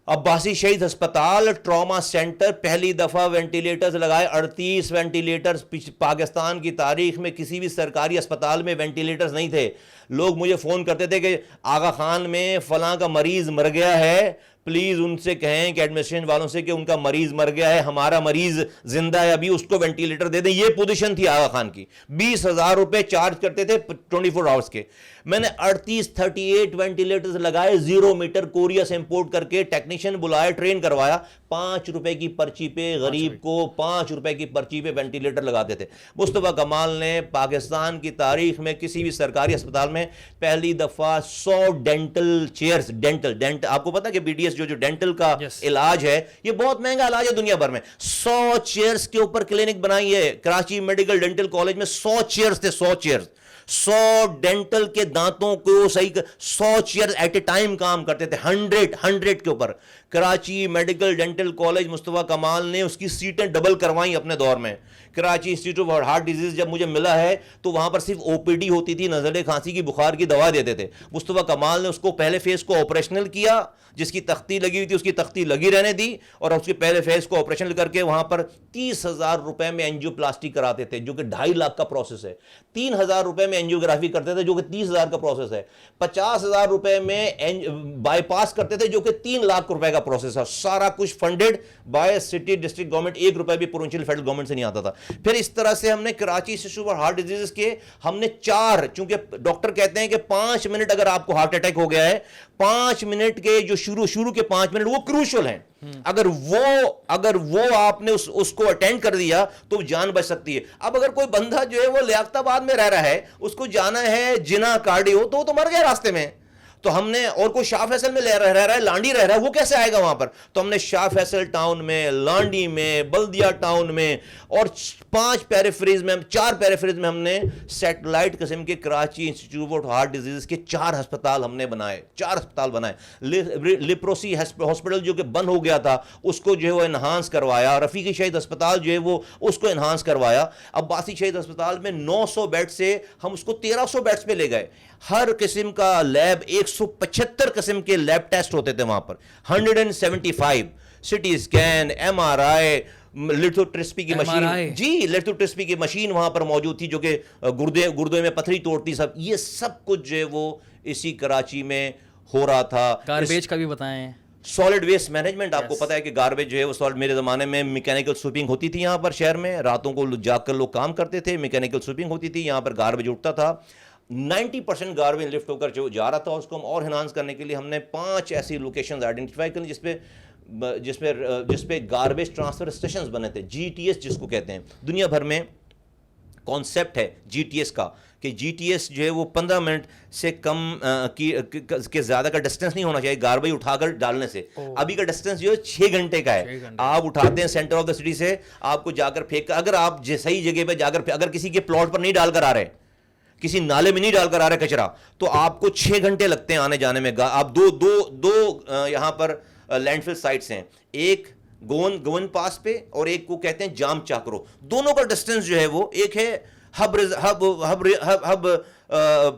عباسی شہید ہسپتال ٹراما سینٹر پہلی دفعہ وینٹیلیٹرز لگائے. 38 وینٹیلیٹرز. پاکستان کی تاریخ میں کسی بھی سرکاری اسپتال میں وینٹیلیٹرز نہیں تھے. لوگ مجھے فون کرتے تھے کہ آغا خان میں فلاں کا مریض مر گیا ہے, پلیز ان سے کہیں کہ ایڈمنسٹریشن والوں سے کہ ان کا مریض مر گیا ہے, ہمارا مریض زندہ ہے ابھی, اس کو وینٹیلیٹر دے دیں. یہ پوزیشن تھی آغا خان کی. 20,000 روپے چارج کرتے تھے 24 آورس کے. میں نے 38 وینٹیلیٹرز لگائے 0 میٹر کوریا سے امپورٹ کر کے, ٹیکنیشین بلائے, ٹرین کروایا. 5 روپے کی پرچی پہ غریب کو 5 روپے کی پرچی پہ وینٹیلیٹر لگاتے تھے. مصطفیٰ کمال نے پاکستان کی تاریخ میں کسی بھی سرکاری اسپتال میں پہلی دفعہ 100 ڈینٹل چیئرز, ڈینٹل آپ کو پتا کہ بی ڈی ایس جو ڈینٹل کا علاج ہے یہ بہت مہنگا علاج ہے دنیا بھر میں, 100 چیئرز کے اوپر کلینک بنائی ہے. کراچی میڈیکل ڈینٹل کالج میں 100 چیئرز تھے, 100 چیئرز. 100 ڈینٹل کے دانتوں کو صحیح 100 چیئر ایٹ اے ٹائم کام کرتے تھے. 100 کے اوپر. کراچی میڈیکل ڈینٹل کالج مصطفیٰ کمال نے اس کی سیٹیں ڈبل کروائیں اپنے دور میں. Karachi institute of heart disease جب مجھے ملا ہے تو وہاں پر صرف او پی ڈی ہوتی تھی, نزلے کھانسی کی بخار کی دوا دیتے تھے. مصطفیٰ کمال نے اس کو پہلے فیز کو آپریشنل کیا, جس کی تختی لگی ہوئی تھی اس کی تختی لگی رہنے دی, اور اس کے پہلے فیز کو آپریشن کر کے وہاں پر 30,000 روپے میں اینجیو پلاسٹی کراتے تھے جو کہ 2.5 لاکھ کا پروسیس ہے. 3,000 روپے میں اینجیوگرافی کرتے تھے جو کہ 30,000 کا پروسیس ہے. 50,000 روپے میں بائی پاس کرتے تھے جو کہ 3 لاکھ روپے کا پروسیس ہے. سارا کچھ funded by city district government, 1 روپے بھی پروونشل فیڈرل گورنمنٹ سے نہیں آتا تھا. پھر اس طرح سے ہم نے Karachi institute of heart disease کے ہم نے 4, چونکہ ڈاکٹر کہتے ہیں کہ 5 منٹ اگر آپ کو ہارٹ اٹیک ہو گیا ہے, 5 منٹ کے جو شروع کے 5 منٹ وہ کروشل ہیں. اگر وہ آپ نے اس کو اٹینڈ کر دیا تو جان بچ سکتی ہے. اب اگر کوئی بندہ جو ہے وہ لیاقت آباد میں رہ رہا ہے, اس کو جانا ہے جنا کارڈیو, تو مر گیا راستے میں. تو ہم نے, اور کوئی شاہ فیصل میں رہ رہا ہے, لانڈی رہ رہا ہے, وہ کیسے آئے گا وہاں پر؟ تو ہم نے شاہ فیصل ٹاؤن میں, لانڈی میں, بلدیہ ٹاؤن میں اور 4 پیریفریز میں ہم نے سیٹلائٹ قسم کے Karachi institute of heart disease کے 4 ہسپتال ہم نے بنائے. 4 ہسپتال بنائے. لیپروسی ہاسپٹل جو کہ بند ہو گیا تھا اس کو جو ہے وہ انہانس کروایا. رفیقی شہید ہسپتال جو ہے وہ اس کو انہانس کروایا. عباسی شہید ہسپتال میں 900 بیڈ سے ہم اس کو 1300 بیڈز پہ لے گئے. ہر قسم کا لیب, 175 قسم کے لیب ٹیسٹ ہوتے تھے وہاں پر. 175 سٹی اسکین, ایم آر آئی, لیتھوٹرسپی کی مشین, لیتھوٹرسپی کی مشین وہاں پر موجود تھی جو کہ گردے میں پتھری توڑتی. یہ سب کچھ جو ہے وہ اسی کراچی میں ہو رہا تھا. گاربیج کا بھی بتائیں. سالڈ ویسٹ مینجمنٹ, آپ کو پتا ہے کہ گاربیج جو ہے وہ سالڈ, میرے زمانے میں میکینیکل سویپنگ ہوتی تھی یہاں پر شہر میں, راتوں کو جاگ کر لوگ کام کرتے تھے, میکینیکل سویپنگ ہوتی تھی, یہاں پر گاربیج اٹھتا تھا. 90% گاربیج لفٹ ہو کر جو جا رہا تھا. اس کو ہم اور انہانس کرنے کے لیے ہم نے 5 ایسی لوکیشنز آئیڈینٹیفائی کریں جس پہ گاربیج ٹرانسفر اسٹیشنز بنے تھے. جی ٹی ایس جس کو کہتے ہیں, دنیا بھر میں کانسیپٹ ہے جی ٹی ایس کا کہ جی ٹی ایس جو ہے وہ 15 منٹ سے کم کے زیادہ کا ڈسٹینس نہیں ہونا چاہیے گاربیج اٹھا کر ڈالنے سے. ابھی کا ڈسٹینس جو ہے 6 گھنٹے کا ہے. آپ اٹھاتے ہیں سینٹر آف دا سٹی سے, آپ کو جا کر پھینک کر, اگر آپ صحیح جگہ پہ جا کر, اگر کسی کے پلاٹ پر نہیں ڈال کر آ رہے, کسی نالے میں نہیں ڈال کر آ رہے کچرا, تو آپ کو 6 گھنٹے لگتے ہیں آنے جانے میں. آپ دو یہاں پر لینڈ فل سائٹس ہیں, ایک گون پاس پہ اور ایک کو کہتے ہیں جام چاکرو. دونوں کا ڈسٹینس جو ہے وہ ایک ہے ہب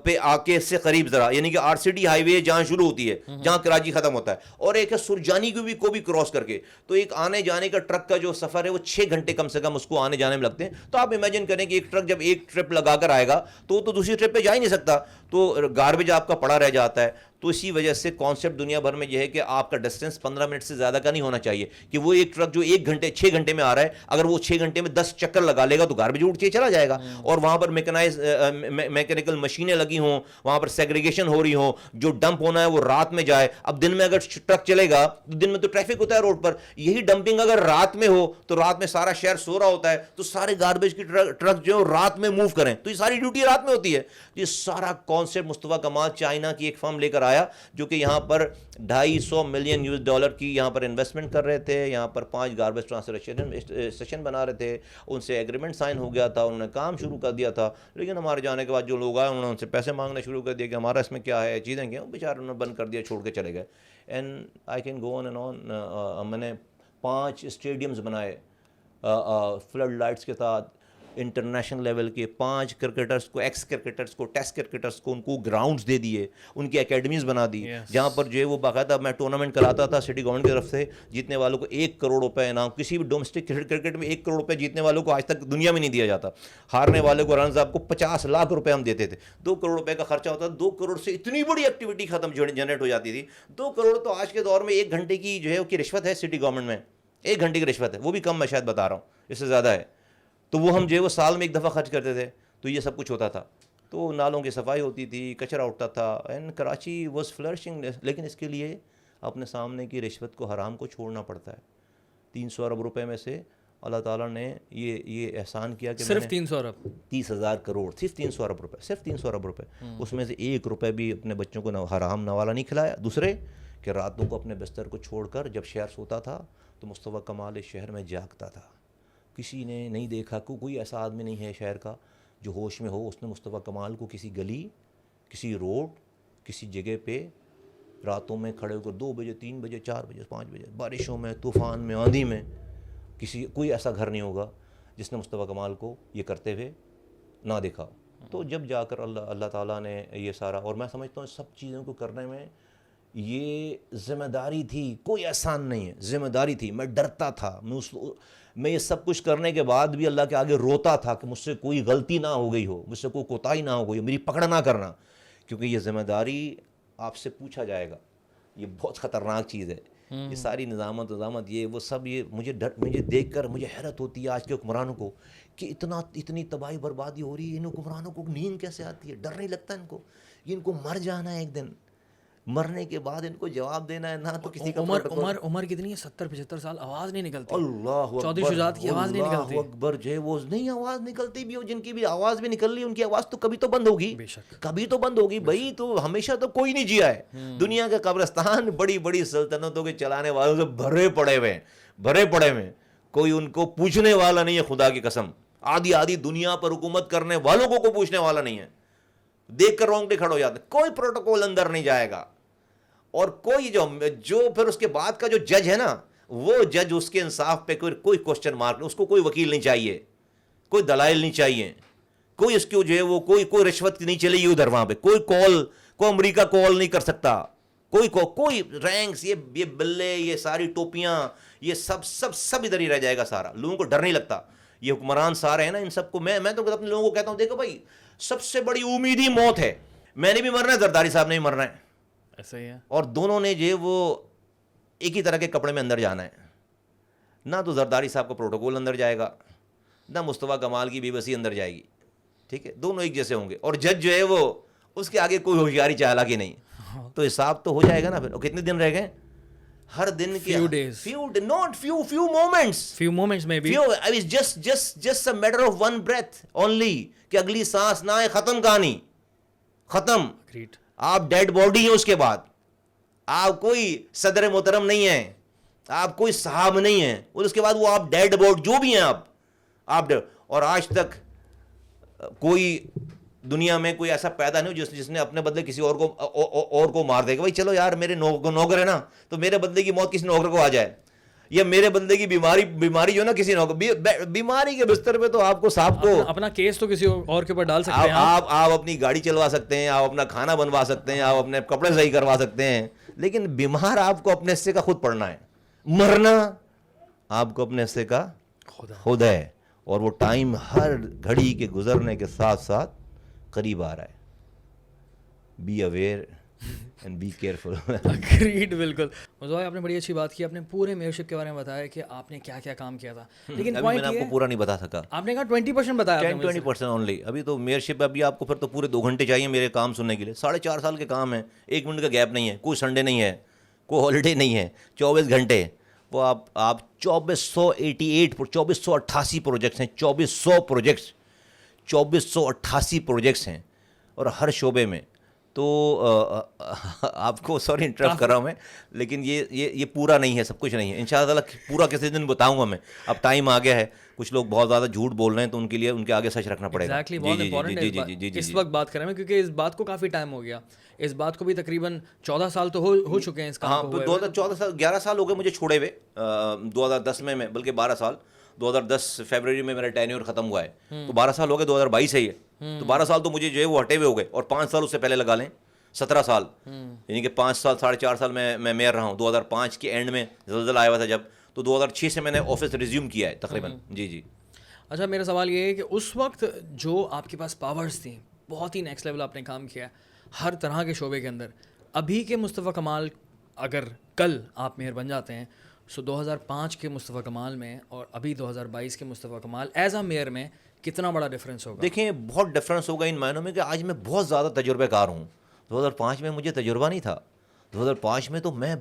پہ آ کے سے قریب ذرا, یعنی کہ آر سی ڈی ہائی وے جہاں شروع ہوتی ہے, جہاں کراچی ختم ہوتا ہے, اور ایک ہے سرجانی کو بھی کراس کر کے. تو ایک آنے جانے کا ٹرک کا جو سفر ہے وہ 6 گھنٹے کم سے کم اس کو آنے جانے میں لگتے ہیں. تو آپ امیجن کریں کہ ایک ٹرک جب ایک ٹرپ لگا کر آئے گا تو دوسری ٹرپ پہ جا ہی نہیں سکتا, تو گاربیج آپ کا پڑا رہ جاتا ہے. تو اسی وجہ سے کانسیپٹ دنیا بھر میں یہ ہے کہ آپ کا ڈسٹینس 15 منٹ سے زیادہ کا نہیں ہونا چاہیے, کہ وہ ایک ٹرک جو 6 گھنٹے میں آ رہا ہے, اگر وہ 6 گھنٹے میں 10 چکر لگا لے گا تو گاربیج اٹھ کے چلا جائے گا. اور وہاں پر میکینیکل مشینیں لگی ہوں, وہاں پر سیگریگیشن ہو رہی ہوں, جو ڈمپ ہونا ہے وہ رات میں جائے. اب دن میں اگر ٹرک چلے گا تو دن میں تو ٹریفک ہوتا ہے روڈ پر, یہی ڈمپنگ اگر رات میں ہو تو رات میں سارا شہر سو رہا ہوتا ہے, تو سارے گاربیج کی ٹرک جو ہے رات میں موو کریں, تو یہ ساری ڈیوٹی رات میں ہوتی ہے. یہ سارا کانسیپٹ مصطفیٰ کمال چائنا کی ایک فرم لے کر آیا جو کہ یہاں پر $250 ملین کی یہاں پر انویسٹمنٹ کر رہے تھے, یہاں پر 5 گاربیج ٹرانسپورٹیشن اسٹیشن بنا رہے تھے, ان سے ایگریمنٹ سائن ہو گیا تھا, انہوں نے کام شروع کر دیا تھا. لیکن ہمارے جانے کے بعد جو لوگ آئے انہوں نے ان سے پیسے مانگنا شروع کر دیا کہ ہمارا اس میں کیا ہے, چیزیں کیا, بیچارے انہوں نے بند کر دیا, چھوڑ کے چلے گئے. And I can go on and on. میں نے 5 اسٹیڈیمز بنائے فلڈ لائٹس کے ساتھ, انٹرنیشنل لیول کے 5 کرکٹرز کو, ایکس کرکٹرز کو, ٹیسٹ کرکٹرز کو, ان کو گراؤنڈز دے دیے, ان کی اکیڈمیز بنا دی, جہاں پر جو ہے وہ باقاعدہ میں ٹورنامنٹ کراتا تھا سٹی گورنمنٹ کی طرف سے. جیتنے والوں کو 1 کروڑ روپے انعام, کسی بھی ڈومیسٹک کرکٹ میں 1 کروڑ روپے جیتنے والوں کو آج تک دنیا میں نہیں دیا جاتا. ہارنے والے کو رن صاحب کو 50 لاکھ روپے ہم دیتے تھے. 2 کروڑ روپے کا خرچہ ہوتا تھا, 2 کروڑ سے اتنی بڑی ایکٹیویٹی ختم جنریٹ ہو جاتی تھی. 2 کروڑ تو آج کے دور میں 1 گھنٹے کی جو ہے کی رشوت ہے سٹی گورنمنٹ میں, 1 گھنٹے کی رشوت ہے, وہ بھی کم میں شاید بتا رہا ہوں, اس سے زیادہ ہے. تو وہ ہم جو ہے وہ سال میں 1 دفعہ خرچ کرتے تھے. تو یہ سب کچھ ہوتا تھا, تو نالوں کی صفائی ہوتی تھی, کچرا اٹھتا تھا, اینڈ کراچی واز فلرشنگ. لیکن اس کے لیے اپنے سامنے کی رشوت کو, حرام کو چھوڑنا پڑتا ہے. 300 ارب روپے میں سے اللہ تعالیٰ نے یہ احسان کیا کہ صرف 300 ارب, 30,000 کروڑ, صرف 300 ارب روپے, صرف 300 ارب روپے, اس میں سے 1 روپے بھی اپنے بچوں کو حرام نوالا نہیں کھلایا. دوسرے کہ راتوں کو اپنے بستر کو چھوڑ کر جب شہر سوتا تھا تو مصطفیٰ کمال اس شہر میں جاگتا تھا. کسی نے نہیں دیکھا, کوئی ایسا آدمی نہیں ہے شہر کا جو ہوش میں ہو اس نے مصطفیٰ کمال کو کسی گلی, کسی روڈ, کسی جگہ پہ راتوں میں کھڑے ہو کر 2 بجے 3 بجے 4 بجے 5 بجے بارشوں میں, طوفان میں, آندھی میں, کوئی ایسا گھر نہیں ہوگا جس نے مصطفیٰ کمال کو یہ کرتے ہوئے نہ دیکھا. تو جب جا کر اللہ تعالیٰ نے یہ سارا, اور میں سمجھتا ہوں سب چیزوں کو کرنے میں یہ ذمہ داری تھی, کوئی احسان نہیں ہے, ذمہ داری تھی. میں ڈرتا تھا, میں یہ سب کچھ کرنے کے بعد بھی اللہ کے آگے روتا تھا کہ مجھ سے کوئی غلطی نہ ہو گئی ہو, مجھ سے کوئی کوتاہی نہ ہو گئی ہو, میری پکڑ نہ کرنا, کیونکہ یہ ذمہ داری آپ سے پوچھا جائے گا. یہ بہت خطرناک چیز ہے. یہ ساری نظامت یہ وہ سب, یہ مجھے دیکھ کر مجھے حیرت ہوتی ہے آج کے حکمرانوں کو کہ اتنی تباہی بربادی ہو رہی ہے. ان حکمرانوں کو نیند کیسے آتی ہے, ڈر نہیں لگتا ان کو, یہ ان کو مر جانا ہے ایک دن, مرنے کے بعد ان کو جواب دینا ہے. نہ تو کسی کا عمر کتنی ہے, 70-75 سال, آواز نہیں نکلتی. اللہ چودھری شجاعت کی آواز نہیں نکلتی. اللہ اکبر, جو ہے وہ نہیں آواز نکلتی بھی, جن کی بھی آواز بھی نکل رہی ان کی آواز تو کبھی تو بند ہوگی, کبھی تو بند ہوگی بھائی. تو ہمیشہ تو کوئی نہیں جیا ہے. دنیا کے قبرستان بڑی بڑی سلطنتوں کے چلانے والوں سے بھرے پڑے ہوئے, کوئی ان کو پوچھنے والا نہیں ہے. خدا کی قسم, آدھی دنیا پر حکومت کرنے والوں کو کوئی پوچھنے والا نہیں ہے. دیکھ کر رونگٹے کھڑے ہو جاتے, کوئی پروٹوکول اندر نہیں جائے گا. اور کوئی جو پھر اس کے بعد کا جو جج ہے نا, وہ جج اس کے انصاف پہ کوئی کوسچن مارک نہیں, اس کو کوئی وکیل نہیں چاہیے, کوئی دلائل نہیں چاہیے, کوئی اس کو جو ہے وہ کوئی رشوت نہیں چلے گی ادھر. وہاں پہ کوئی امریکہ کال نہیں کر سکتا, کوئی رینکس, یہ بلے, یہ ساری ٹوپیاں, یہ سب ادھر ہی رہ جائے گا سارا. لوگوں کو ڈر نہیں لگتا. یہ حکمران سارے ہیں نا, ان سب کو میں تو اپنے لوگوں کو کہتا ہوں, دیکھو بھائی سب سے بڑی امید ہی موت ہے. میں نے بھی مرنا ہے, زرداری صاحب نے بھی مرنا ہے, ایسا ہی ہے. اور دونوں نے جو وہ ایک ہی طرح کے کپڑے میں اندر جانا ہے. نہ تو زرداری صاحب کا پروٹوکول اندر جائے گا, نہ مصطفیٰ کمال کی بے بسی اندر جائے گی. ٹھیک ہے, دونوں ایک جیسے ہوں گے. اور جج جو ہے وہ اس کے آگے کوئی ہوشیاری چالاکی نہیں. تو حساب تو ہو جائے گا نا. پھر کتنے دن رہ گئے, ہر دن کے few moments maybe, just a matter of one breath only, کہ اگلی سانس نہ آئے, ختم کہانی, ختم. آپ ڈیڈ باڈی ہیں, اس کے بعد آپ کوئی صدر محترم نہیں ہیں, آپ کوئی صاحب نہیں ہیں, اور اس کے بعد وہ آپ ڈیڈ باڈی جو بھی ہیں آپ. اور آج تک کوئی دنیا میں کوئی ایسا پیدا نہیں ہو جس نے اپنے بدلے کسی اور کو مار دے گا. بھائی چلو یار, میرے نوکر ہے نا, تو میرے بدلے کی موت کسی نوکر کو آ جائے, یا میرے بندے کی بیماری جو نا کسی بیماری کے بستر پہ, تو آپ کو صاحب کو اپنا کیس تو کسی اور کے اوپر ڈال سکتے ہیں. آپ اپنی گاڑی چلوا سکتے ہیں, آپ اپنا کھانا بنوا سکتے ہیں, آپ اپنے کپڑے صحیح کروا سکتے ہیں, لیکن بیمار آپ کو اپنے حصے کا خود پڑنا ہے. مرنا آپ کو اپنے حصے کا خود ہے. اور وہ ٹائم ہر گھڑی کے گزرنے کے ساتھ ساتھ قریب آ رہا ہے. Be aware and be careful. Agreed, بالکل. مصطفیٰ آپ نے بڑی اچھی بات کی, آپ نے پورے میئرشپ کے بارے میں بتایا کہ آپ نے کیا کیا کام کیا تھا, لیکن میں نے آپ کو پورا نہیں بتا سکا. آپ نے کہا 20% بتایا, 20% اونلی. ابھی تو میئرشپ, ابھی آپ کو پھر تو پورے 2 گھنٹے چاہیے میرے کام سننے کے لیے. 4.5 سال کے کام ہیں, 1 منٹ کا گیپ نہیں ہے, کوئی سنڈے نہیں ہے, کوئی ہالیڈے نہیں ہے, 24 گھنٹے. وہ آپ 2488 پروجیکٹس ہیں, 2488 پروجیکٹس ہیں, اور ہر شعبے میں. تو آپ کو سوری انٹرپٹ کر رہا ہوں میں، لیکن یہ پورا نہیں ہے، سب کچھ نہیں ہے، انشاءاللہ تعالیٰ پورا کسی دن بتاؤں گا میں. اب ٹائم آ گیا ہے، کچھ لوگ بہت زیادہ جھوٹ بول رہے ہیں تو ان کے لیے ان کے آگے سچ رکھنا پڑے گا. اس وقت بات کریں کیونکہ اس بات کو کافی ٹائم ہو گیا، اس بات کو بھی تقریباً 14 سال تو ہو چکے ہیں اس کام کو. 2014 سال 11 سال ہو گئے مجھے چھوڑے ہوئے، 2010 میں بلکہ 12 سال، 2010 فیبروری میں میرا ٹینیور ختم ہوا ہے، تو 12 سال ہو گئے، 2022 ہے یہ، تو 12 سال تو مجھے جو ہے وہ ہٹے ہوئے ہو گئے، اور 5 سال اس سے پہلے لگا لیں 17 سال، یعنی کہ 5 سال 4.5 سال میں میئر رہا ہوں. 2005 کے اینڈ میں زلزلہ آیا ہوا تھا جب، تو 2006 سے میں نے آفس ریزیوم کیا ہے تقریباً. جی. اچھا، میرا سوال یہ ہے کہ اس وقت جو آپ کے پاس پاورز تھیں، بہت ہی نیکسٹ لیول آپ نے کام کیا ہر طرح کے شعبے کے اندر، ابھی کے مصطفیٰ کمال اگر کل آپ میئر بن جاتے ہیں، سو 2005 کے مصطفیٰ کمال میں اور ابھی 2022 کے مصطفیٰ کمال ایز اے میئر میں کتنا بڑا ڈفرینس ہوگا؟ دیکھیں بہت ڈفرینس ہوگا ان معنوں میں کہ آج میں بہت زیادہ تجربہ کار ہوں. 2005 میں مجھے تجربہ نہیں تھا. 2005 میں تو میں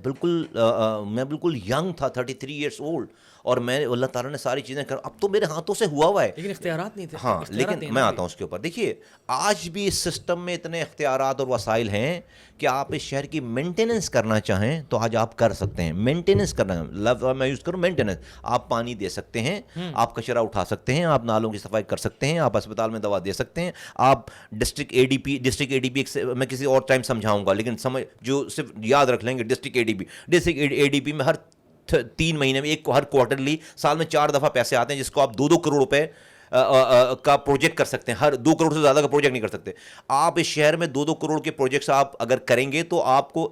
بالکل ینگ تھا، 33 ایئرس اولڈ، اور میں اللہ تعالیٰ نے ساری چیزیں اب تو میرے ہاتھوں سے ہوا ہے، لیکن اختیارات نہیں تھے. ہاں لیکن میں آتا ہوں اس کے اوپر. دیکھیے آج بھی اس سسٹم میں اتنے اختیارات اور وسائل ہیں کہ آپ اس شہر کی مینٹیننس کرنا چاہیں تو آج آپ کر سکتے ہیں. مینٹیننس کرنا لفظ میں یوز کروں، مینٹیننس. آپ پانی دے سکتے ہیں، آپ کچرا اٹھا سکتے ہیں، آپ نالوں کی صفائی کر سکتے ہیں، آپ اسپتال میں دوا دے سکتے ہیں، آپ ڈسٹرکٹ اے ڈی پی میں کسی اور ٹائم سمجھاؤں گا، لیکن جو صرف یاد رکھ لیں گے ڈسٹرکٹ اے ڈی پی میں ہر 3 مہینے میں ہر کوارٹرلی سال میں 4 دفعہ پیسے آتے ہیں، جس کو آپ 2 کروڑ روپے کا پروجیکٹ کر سکتے ہیں. ہر 2 کروڑ سے زیادہ کا پروجیکٹ نہیں کر سکتے. آپ اس شہر میں 2 کروڑ کے پروجیکٹس آپ اگر کریں گے تو آپ کو،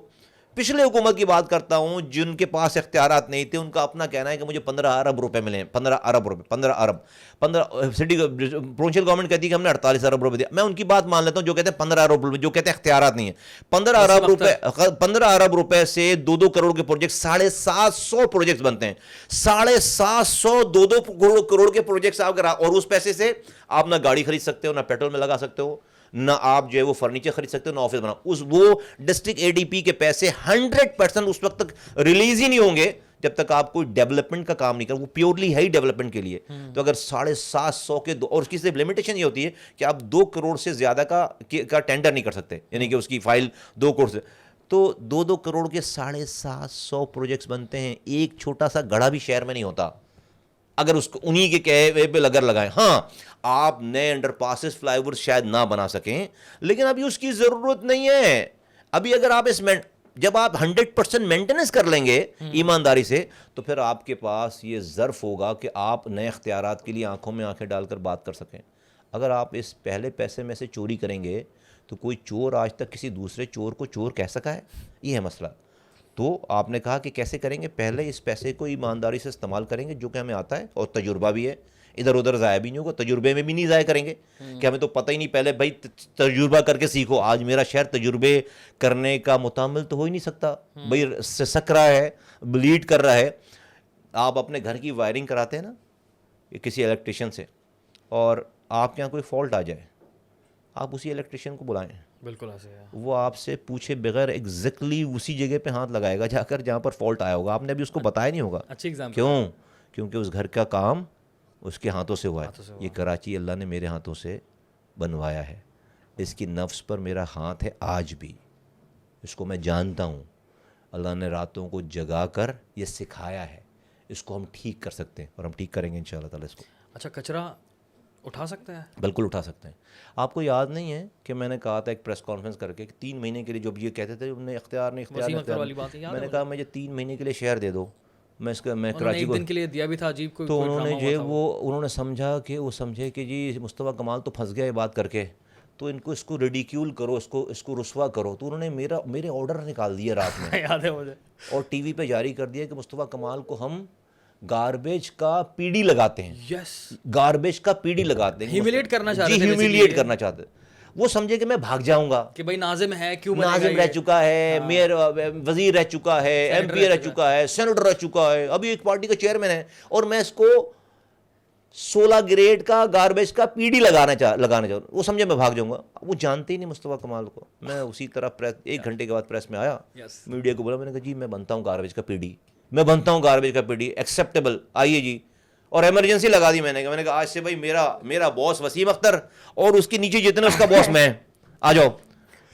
پچھلے حکومت کی بات کرتا ہوں جن کے پاس اختیارات نہیں تھے، ان کا اپنا کہنا ہے کہ مجھے 15 ارب روپے ملے ہیں. 15 ارب سٹی پروونشل گورنمنٹ کہتی ہے کہ ہم نے 48 ارب روپے دیا. میں ان کی بات مان لیتا ہوں جو کہتے ہیں 15 ارب روپے، جو کہتے ہیں اختیارات نہیں ہیں. 15 ارب روپے سے 2 کروڑ کے پروجیکٹ، 750 پروجیکٹس بنتے ہیں. 750 2 کروڑ کے پروجیکٹس آپ کرا، اور اس پیسے سے آپ نہ گاڑی خرید سکتے ہو، نہ پیٹرول میں لگا سکتے ہو، نہ آپ جو ہے وہ فرنیچر خرید سکتے ہو، نہ آفس بناؤ. وہ ڈسٹرکٹ اے ڈی پی کے پیسے 100% اس وقت تک ریلیز ہی نہیں ہوں گے جب تک آپ کوئی ڈیولپمنٹ کا کام نہیں کرو. وہ پیورلی ہے ہی ڈیولپمنٹ کے لیے. تو اگر 750 کے اور اس کی صرف لمیٹیشن یہ ہوتی ہے کہ آپ 2 کروڑ سے زیادہ کا ٹینڈر نہیں کر سکتے، یعنی کہ اس کی فائل 2 کروڑ سے. تو 2 کروڑ کے 750 پروجیکٹس بنتے ہیں. ایک چھوٹا سا گڑھا بھی شہر میں نہیں ہوتا اگر اس کو انہی کے کہے پہ لگائیں. ہاں آپ نئے انڈر پاسز فلائی اوور شاید نہ بنا سکیں، لیکن ابھی اس کی ضرورت نہیں ہے. ابھی اگر آپ جب آپ 100% مینٹیننس کر لیں گے ایمانداری سے، تو پھر آپ کے پاس یہ ظرف ہوگا کہ آپ نئے اختیارات کے لیے آنکھوں میں آنکھیں ڈال کر بات کر سکیں. اگر آپ اس پہلے پیسے میں سے چوری کریں گے تو کوئی چور آج تک کسی دوسرے چور کو چور کہہ سکا ہے؟ یہ ہے مسئلہ. تو آپ نے کہا کہ کیسے کریں گے؟ پہلے اس پیسے کو ایمانداری سے استعمال کریں گے جو کہ ہمیں آتا ہے اور تجربہ بھی ہے، ادھر ادھر ضائع بھی نہیں ہوگا. تجربے میں بھی نہیں ضائع کریں گے کہ ہمیں تو پتہ ہی نہیں. پہلے بھائی تجربہ کر کے سیکھو. آج میرا شہر تجربے کرنے کا متعامل تو ہو ہی نہیں سکتا. بھائی سک رہا ہے، بلیڈ کر رہا ہے. آپ اپنے گھر کی وائرنگ کراتے ہیں نا کسی الیکٹریشین سے، اور آپ کے یہاں کوئی فالٹ آ جائے، آپ اسی الیکٹریشین کو بلائیں. بالکل ایسے ہے. وہ آپ سے پوچھے بغیر ایگزیکٹلی اسی جگہ پہ ہاتھ لگائے گا جا کر جہاں پر فالٹ آیا ہوگا. آپ نے ابھی اس کو بتایا نہیں ہوگا. اچھی ایگزامپل. کیوں؟ کیونکہ اس گھر کا کام اس کے ہاتھوں سے ہوا ہے. یہ کراچی اللہ نے میرے ہاتھوں سے بنوایا ہے. اس کی نفس پر میرا ہاتھ ہے آج بھی. اس کو میں جانتا ہوں. اللہ نے راتوں کو جگا کر یہ سکھایا ہے. اس کو ہم ٹھیک کر سکتے ہیں اور ہم ٹھیک کریں گے انشاءاللہ تعالی اس کو. اچھا، کچرا اٹھا سکتا ہے؟ بالکل اٹھا سکتے ہیں. آپ کو یاد نہیں ہے کہ میں نے کہا تھا ایک پریس کانفرنس کر کے کہ 3 مہینے کے لیے جو یہ کہتے تھے انہیں اختیار نہیں. میں نے کہا مجھے 3 مہینے کے لیے شہر دے دو. میں کراچی کو کے لیے دیا بھی تھا. عجیب تو انہوں نے سمجھا کہ وہ سمجھے کہ جی مصطفیٰ کمال تو پھنس گیا یہ بات کر کے، تو اس کو ریڈیکیول کرو، اس کو رسوا کرو. تو انہوں نے میرے آرڈر نکال دیے رات میں یاد ہے مجھے، اور ٹی وی پہ جاری کر دیا کہ مصطفیٰ کمال کو ہم گاربیج کا پی ڈی لگاتے ہیں. یس، گاربیج کا پی ڈی لگاتے ہیں. ہیومیلیٹ کرنا چاہتے ہیں. ہیومیلیٹ کرنا چاہتے ہیں. وہ سمجھے کہ میں بھاگ جاؤں گا کہ بھائی ناظم ہے، کیوں ناظم رہ چکا ہے، میئر وزیر رہ چکا ہے، ایم پی رہ چکا ہے، سینیٹر رہ چکا ہے، ابھی ایک پارٹی کا چیئرمین ہے، اور میں اس کو 16 گریڈ کا گاربیج کا پی ڈی لگانا چاہوں. وہ سمجھے میں بھاگ جاؤں گا. وہ جانتے ہی نہیں مصطفیٰ کمال کو. میں اسی طرح پریس 1 گھنٹے کے بعد پریس میں آیا، میڈیا کو بولا، میں نے کہا جی میں بنتا ہوں گاربیج کا پی ڈی، میں بنتا ہوں گاربیج کا پی ڈی، ایکسیپٹیبل، آئیے جی. اور ایمرجنسی لگا دی. میں نے کہا آج سے بھائی میرا باس وسیم اختر اور اس کے نیچے جتنے اس کا باس میں، آ جاؤ.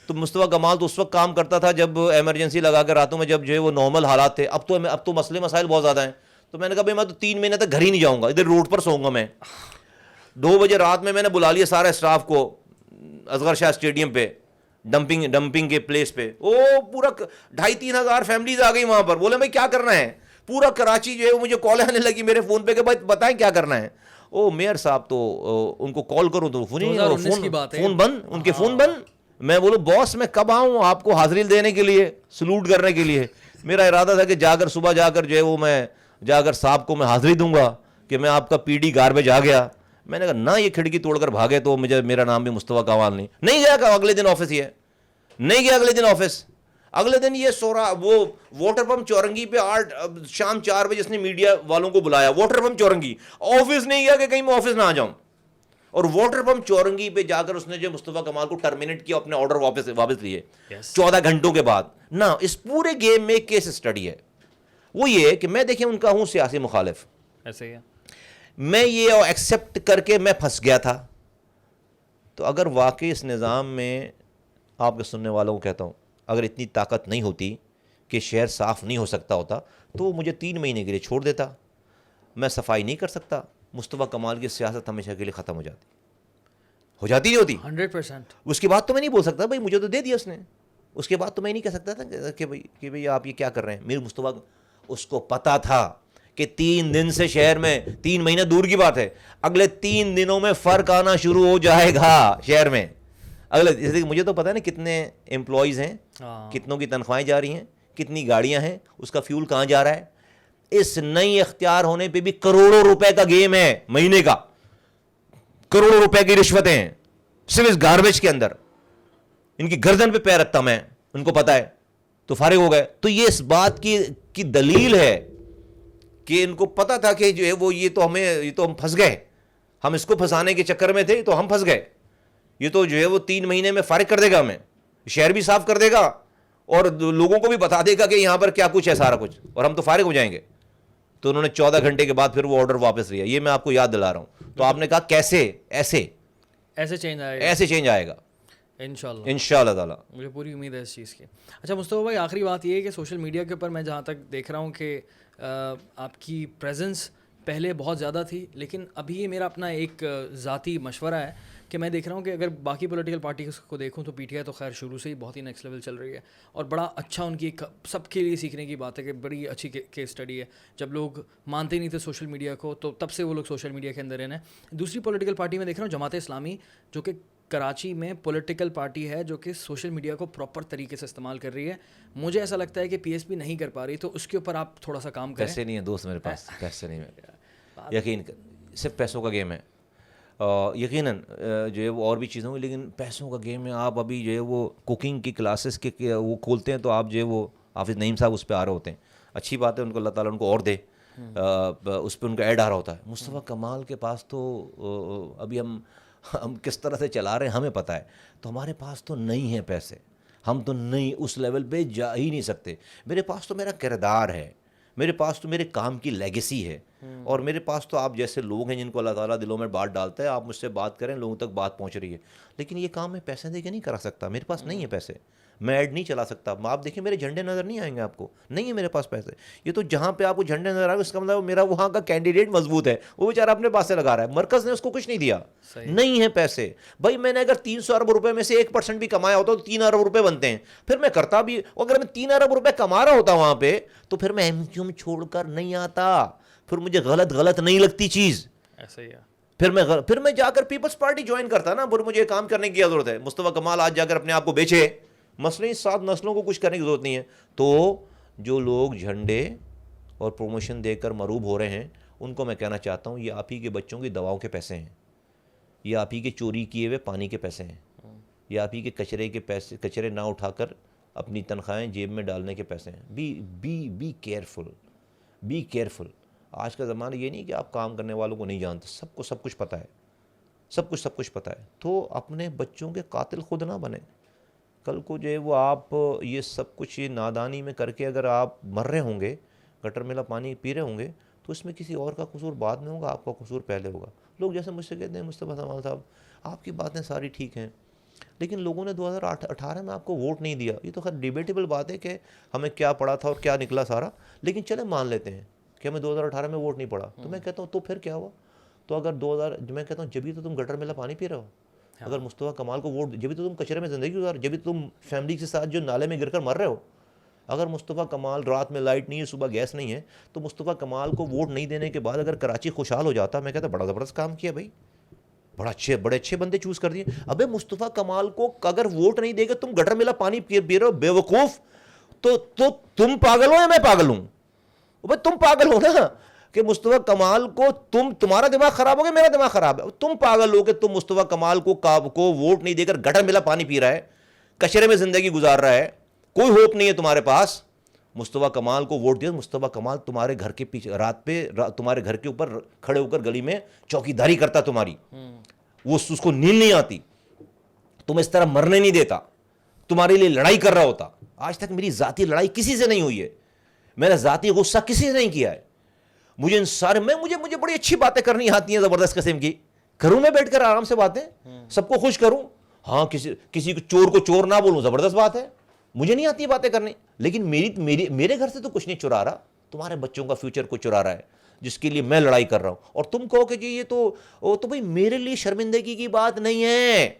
تو مصطفیٰ کمال تو اس وقت کام کرتا تھا جب ایمرجنسی لگا کر راتوں میں جب جو ہے وہ نارمل حالات تھے. اب تو مسئلے مسائل بہت زیادہ ہیں. تو میں نے کہا بھائی میں تو 3 مہینے تک گھر ہی نہیں جاؤں گا, ادھر روڈ پر سوؤں گا میں. 2 بجے رات میں نے بلا لیا سارے اسٹاف کو اصغر شاہ اسٹیڈیم پہ, ڈمپنگ کے پلیس پہ. وہ پورا 2,500-3 ہزار فیملیز آ گئی وہاں پر. بولے بھائی کیا کرنا ہے. پورا کراچی جو ہے وہ مجھے کال آنے لگی میرے فون پہ کہ بھائی بتائیں کیا کرنا ہے. او میئر صاحب تو ان کو کال کروں تو فون بند, ان کے فون بند. میں بولوں باس میں کب آؤں آپ کو حاضری دینے کے لیے, سلوٹ کرنے کے لیے. میرا ارادہ تھا کہ جا کر صبح جا کر جو ہے وہ میں جا کر صاحب کو میں حاضری دوں گا کہ میں آپ کا پی ڈی گاربیج آ گیا. میں نے کہا نہ یہ کھڑکی توڑ کر بھاگے تو میرا نام بھی مصطفیٰ کمال نہیں گیا. کہ اگلے دن آفس یہ نہیں گیا, اگلے دن آفس. اگلے دن یہ وہ واٹر پمپ چورنگی پہ شام 4 بجے اس نے میڈیا والوں کو بلایا. واٹر پمپ چورنگی, آفس نہیں گیا کہ کہیں میں آفس نہ آ جاؤں. اور واٹر پمپ چورنگی پہ جا کر اس نے جو مصطفیٰ کمال کو ٹرمینیٹ کیا, اپنے آرڈر واپس لیے 14 گھنٹوں کے بعد. نہ اس پورے گیم میں ایک کیس اسٹڈی ہے, وہ یہ کہ میں دیکھیں ان کا ہوں سیاسی مخالف, ایسے ہی میں یہ ایکسیپٹ کر کے میں پھنس گیا تھا. تو اگر واقعی اس نظام میں, آپ کے سننے والوں کو کہتا ہوں, اگر اتنی طاقت نہیں ہوتی کہ شہر صاف نہیں ہو سکتا ہوتا تو وہ مجھے 3 مہینے کے لیے چھوڑ دیتا. میں صفائی نہیں کر سکتا. مصطفیٰ کمال کی سیاست ہمیشہ کے لیے ختم ہو جاتی نہیں ہوتی 100%. اس کے بعد تو میں نہیں بول سکتا بھائی مجھے تو دے دیا اس نے. اس کے بعد تو میں نہیں کہہ سکتا تھا کہ بھائی آپ یہ کیا کر رہے ہیں. میرے مصطفیٰ اس کو پتا تھا کہ 3 دن سے شہر میں, 3 مہینے دور کی بات ہے, اگلے 3 دنوں میں فرق آنا شروع ہو جائے گا شہر میں. جیسے مجھے تو پتا ہے نا کتنے امپلائیز ہیں, کتنوں کی تنخواہیں جا رہی ہیں, کتنی گاڑیاں ہیں, اس کا فیول کہاں جا رہا ہے. اس نئی اختیار ہونے پہ بھی کروڑوں روپے کا گیم ہے مہینے کا, کروڑوں روپے کی رشوتیں ہیں صرف اس گاربیج کے اندر. ان کی گردن پہ پیر رکھتا میں, ان کو پتا ہے, تو فارغ ہو گئے. تو یہ اس بات کی دلیل ہے کہ ان کو پتا تھا کہ جو ہے وہ یہ تو ہم پھنس گئے, ہم اس کو پھنسانے کے چکر میں تھے تو ہم پھنس گئے. یہ تو جو ہے وہ 3 مہینے میں فارغ کر دے گا ہمیں, شہر بھی صاف کر دے گا اور لوگوں کو بھی بتا دے گا کہ یہاں پر کیا کچھ ہے سارا کچھ, اور ہم تو فارغ ہو جائیں گے. تو انہوں نے 14 گھنٹے کے بعد پھر وہ آرڈر واپس لیا. یہ میں آپ کو یاد دلا رہا ہوں. تو آپ نے کہا کیسے ایسے چینج آئے گا انشاءاللہ تعالیٰ. مجھے پوری امید ہے اس چیز کی. اچھا مصطفیٰ بھائی, آخری بات یہ ہے کہ سوشل میڈیا کے اوپر میں جہاں تک دیکھ رہا ہوں کہ آپ کی پریزنس پہلے بہت زیادہ تھی, لیکن ابھی یہ میرا اپنا ایک ذاتی مشورہ ہے کہ میں دیکھ رہا ہوں کہ اگر باقی پولیٹیکل پارٹیز کو دیکھوں تو پی ٹی آئی تو خیر شروع سے ہی بہت ہی نیکسٹ لیول چل رہی ہے, اور بڑا اچھا ان کی ایک سب کے لیے سیکھنے کی بات ہے کہ بڑی اچھی کیس اسٹڈی ہے. جب لوگ مانتے نہیں تھے سوشل میڈیا کو تو تب سے وہ لوگ سوشل میڈیا کے اندر رہنا ہے. دوسری پولیٹیکل پارٹی میں دیکھ رہا ہوں جماعت اسلامی, جو کہ کراچی میں پولیٹیکل پارٹی ہے جو کہ سوشل میڈیا کو پراپر طریقے سے استعمال کر رہی ہے. مجھے ایسا لگتا ہے کہ پی ایس پی نہیں کر پا رہی, تو اس کے اوپر آپ تھوڑا سا کام کریں. پیسے نہیں ہیں دوست میرے پاس, پیسے نہیں ہیں, یقین صرف پیسوں کا گیم ہے. یقیناً جو ہے وہ اور بھی چیزیں ہوئی, لیکن پیسوں کا گیم ہے. آپ ابھی جو ہے وہ کوکنگ کی کلاسز کے وہ کھولتے ہیں تو آپ جو ہے وہ حافظ نعیم صاحب اس پہ آ رہے ہوتے ہیں. اچھی بات ہے, ان کو اللہ تعالیٰ ان کو اور دے, اس پہ ان کا ایڈ آ رہا ہوتا ہے. مصطفیٰ کمال کے پاس تو ابھی ہم کس طرح سے چلا رہے ہیں ہمیں پتہ ہے. تو ہمارے پاس تو نہیں ہیں پیسے, ہم تو نہیں اس لیول پہ جا ہی نہیں سکتے. میرے پاس تو میرا کردار ہے, میرے پاس تو میرے کام کی لیگیسی ہے, اور میرے پاس تو آپ جیسے لوگ ہیں جن کو اللہ تعالیٰ دلوں میں بات ڈالتا ہے. آپ مجھ سے بات کریں, لوگوں تک بات پہنچ رہی ہے. لیکن یہ کام میں پیسے دے کے نہیں کرا سکتا, میرے پاس نہیں ہے پیسے, میں ایڈ نہیں چلا سکتا. آپ دیکھیں میرے جھنڈے نظر نہیں آئیں گے آپ کو, نہیں ہے میرے پاس پیسے. یہ تو جہاں پہ آپ کو جھنڈے نظر آئے اس کا مطلب میرا وہاں کا کینڈیڈیٹ مضبوط ہے, وہ بیچارہ اپنے پاس سے لگا رہا ہے, مرکز نے اس کو کچھ نہیں دیا. نہیں ہے پیسے بھائی. میں نے اگر 300 ارب روپے میں سے 1% بھی کمایا ہوتا تو 3 ارب روپے بنتے ہیں, پھر میں کرتا بھی. اگر میں 3 ارب روپے کما رہا ہوتا وہاں پہ تو پھر میں ایم کیو ایم چھوڑ کر نہیں آتا, پھر مجھے غلط نہیں لگتی چیز. ایسا ہی ہے. پھر میں جا کر پیپلز پارٹی جوائن کرتا نا, پھر مجھے کام کرنے کی ضرورت ہے. مصطفیٰ کمال آج جا کر اپنے آپ کو بیچے, مسئلے 7 نسلوں کو کچھ کرنے کی ضرورت نہیں ہے. تو جو لوگ جھنڈے اور پروموشن دے کر مروب ہو رہے ہیں ان کو میں کہنا چاہتا ہوں یہ آپ ہی کے بچوں کی دواؤں کے پیسے ہیں, یہ آپ ہی کے چوری کیے ہوئے پانی کے پیسے ہیں, یہ آپ ہی کے کچرے کے پیسے, کچرے نہ اٹھا کر اپنی تنخواہیں جیب میں ڈالنے کے پیسے ہیں. Be careful. آج کا زمانہ یہ نہیں کہ آپ کام کرنے والوں کو نہیں جانتے, سب کو سب کچھ پتہ ہے, سب کچھ پتہ ہے. تو اپنے بچوں کے قاتل خود نہ بنیں. کل کو جو ہے وہ آپ یہ سب کچھ نادانی میں کر کے اگر آپ مر رہے ہوں گے, گٹر میلا پانی پی رہے ہوں گے, تو اس میں کسی اور کا قصور بعد میں ہوگا, آپ کا قصور پہلے ہوگا. لوگ جیسے مجھ سے کہتے ہیں مصطفیٰ کمال صاحب آپ کی باتیں ساری ٹھیک ہیں, لیکن لوگوں نے 2018 میں آپ کو ووٹ نہیں دیا. یہ تو خیر ڈیبیٹیبل بات ہے کہ ہمیں کیا پڑا تھا اور کیا نکلا سارا, لیکن چلے مان لیتے ہیں کہ ہمیں 2018 میں ووٹ نہیں پڑا. تو میں کہتا ہوں تو پھر کیا ہوا؟ تو اگر میں کہتا ہوں جبھی تو تم گٹر میلا پانی پی رہے ہو. اگر مصطفیٰ کمال کو ووٹ, جبھی تو تم کچرے میں زندگی گزار, جبھی تو تم فیملی کے ساتھ جو نالے میں گر کر مر رہے ہو. اگر مصطفیٰ کمال, رات میں لائٹ نہیں ہے, صبح گیس نہیں ہے, تو مصطفیٰ کمال کو ووٹ نہیں دینے کے بعد اگر کراچی خوشحال ہو جاتا, میں کہتا بڑا زبردست کام کیا بھائی, بڑے اچھے بندے چوز کر دیے. ابے مصطفیٰ کمال کو اگر ووٹ نہیں دے گا, تم گٹر میلا پانی پی رہے ہو بے وقوف, تو تم پاگل ہو یا میں پاگل ہوں؟ تم پاگل ہو نا کہ مصطفیٰ کمال کو تمہارا دماغ خراب ہو گیا, میرا دماغ خراب ہے. تم پاگل ہو کہ تم مصطفیٰ کمال کو ووٹ نہیں دے کر گٹر میلا پانی پی رہا ہے, کچرے میں زندگی گزار رہا ہے, کوئی ہوپ نہیں ہے تمہارے پاس. مصطفیٰ کمال کو ووٹ دیا. مصطفیٰ کمال تمہارے گھر کے پیچھے رات پہ تمہارے گھر کے اوپر کھڑے ہو کر گلی میں چوکی داری کرتا تمہاری, وہ اس کو نیند نہیں آتی, تم اس طرح مرنے نہیں دیتا, تمہارے لیے لڑائی کر رہا ہوتا. آج تک میری ذاتی لڑائی کسی سے نہیں ہوئی ہے, میں نے ذاتی غصہ کسی سے نہیں کیا ہے. مجھے ان سارے مجھے بڑی اچھی باتیں کرنی آتی ہیں, زبردست قسم کی کروں میں بیٹھ کر آرام سے باتیں, سب کو خوش کروں. ہاں کسی چور کو چور نہ بولوں, زبردست بات ہے, مجھے نہیں آتی باتیں کرنی. لیکن میرے گھر سے تو کچھ نہیں چرا رہا, تمہارے بچوں کا فیوچر کو چرا رہا ہے جس کے لیے میں لڑائی کر رہا ہوں. اور تم کہو کہ جی یہ تو بھائی میرے لیے شرمندگی کی بات نہیں ہے.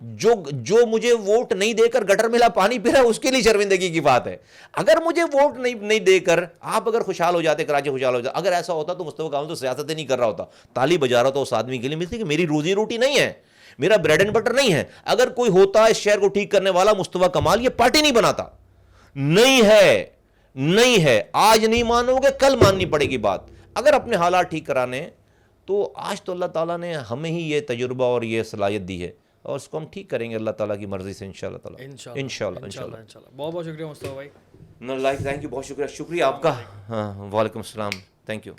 جو مجھے ووٹ نہیں دے کر گٹر میلا پانی پی رہا ہے اس کے لیے شرمندگی کی بات ہے. اگر مجھے ووٹ نہیں دے کر آپ اگر خوشحال ہو جاتے, کراچی خوشحال ہو جاتا, اگر ایسا ہوتا تو مصطفیٰ کمال تو سیاست نہیں کر رہا ہوتا, تالی بجا رہا ہوتا اس آدمی کے لیے. ملتی کہ میری روزی روٹی نہیں ہے, میرا بریڈ اینڈ بٹر نہیں ہے. اگر کوئی ہوتا اس شہر کو ٹھیک کرنے والا مصطفیٰ کمال, یہ پارٹی نہیں بناتا. نہیں ہے, آج نہیں مانو گے کل ماننی پڑے گی بات. اگر اپنے حالات ٹھیک کرانے تو آج تو اللہ تعالیٰ نے ہمیں ہی یہ تجربہ اور یہ صلاحیت دی ہے, اور اس کو ہم ٹھیک کریں گے اللہ تعالیٰ کی مرضی سے انشاءاللہ تعالیٰ. انشاءاللہ. بہت بہت شکریہ مصطفیٰ بھائی. تھینک یو, بہت شکریہ آپ کا. ہاں وعلیکم السلام, تھینک یو.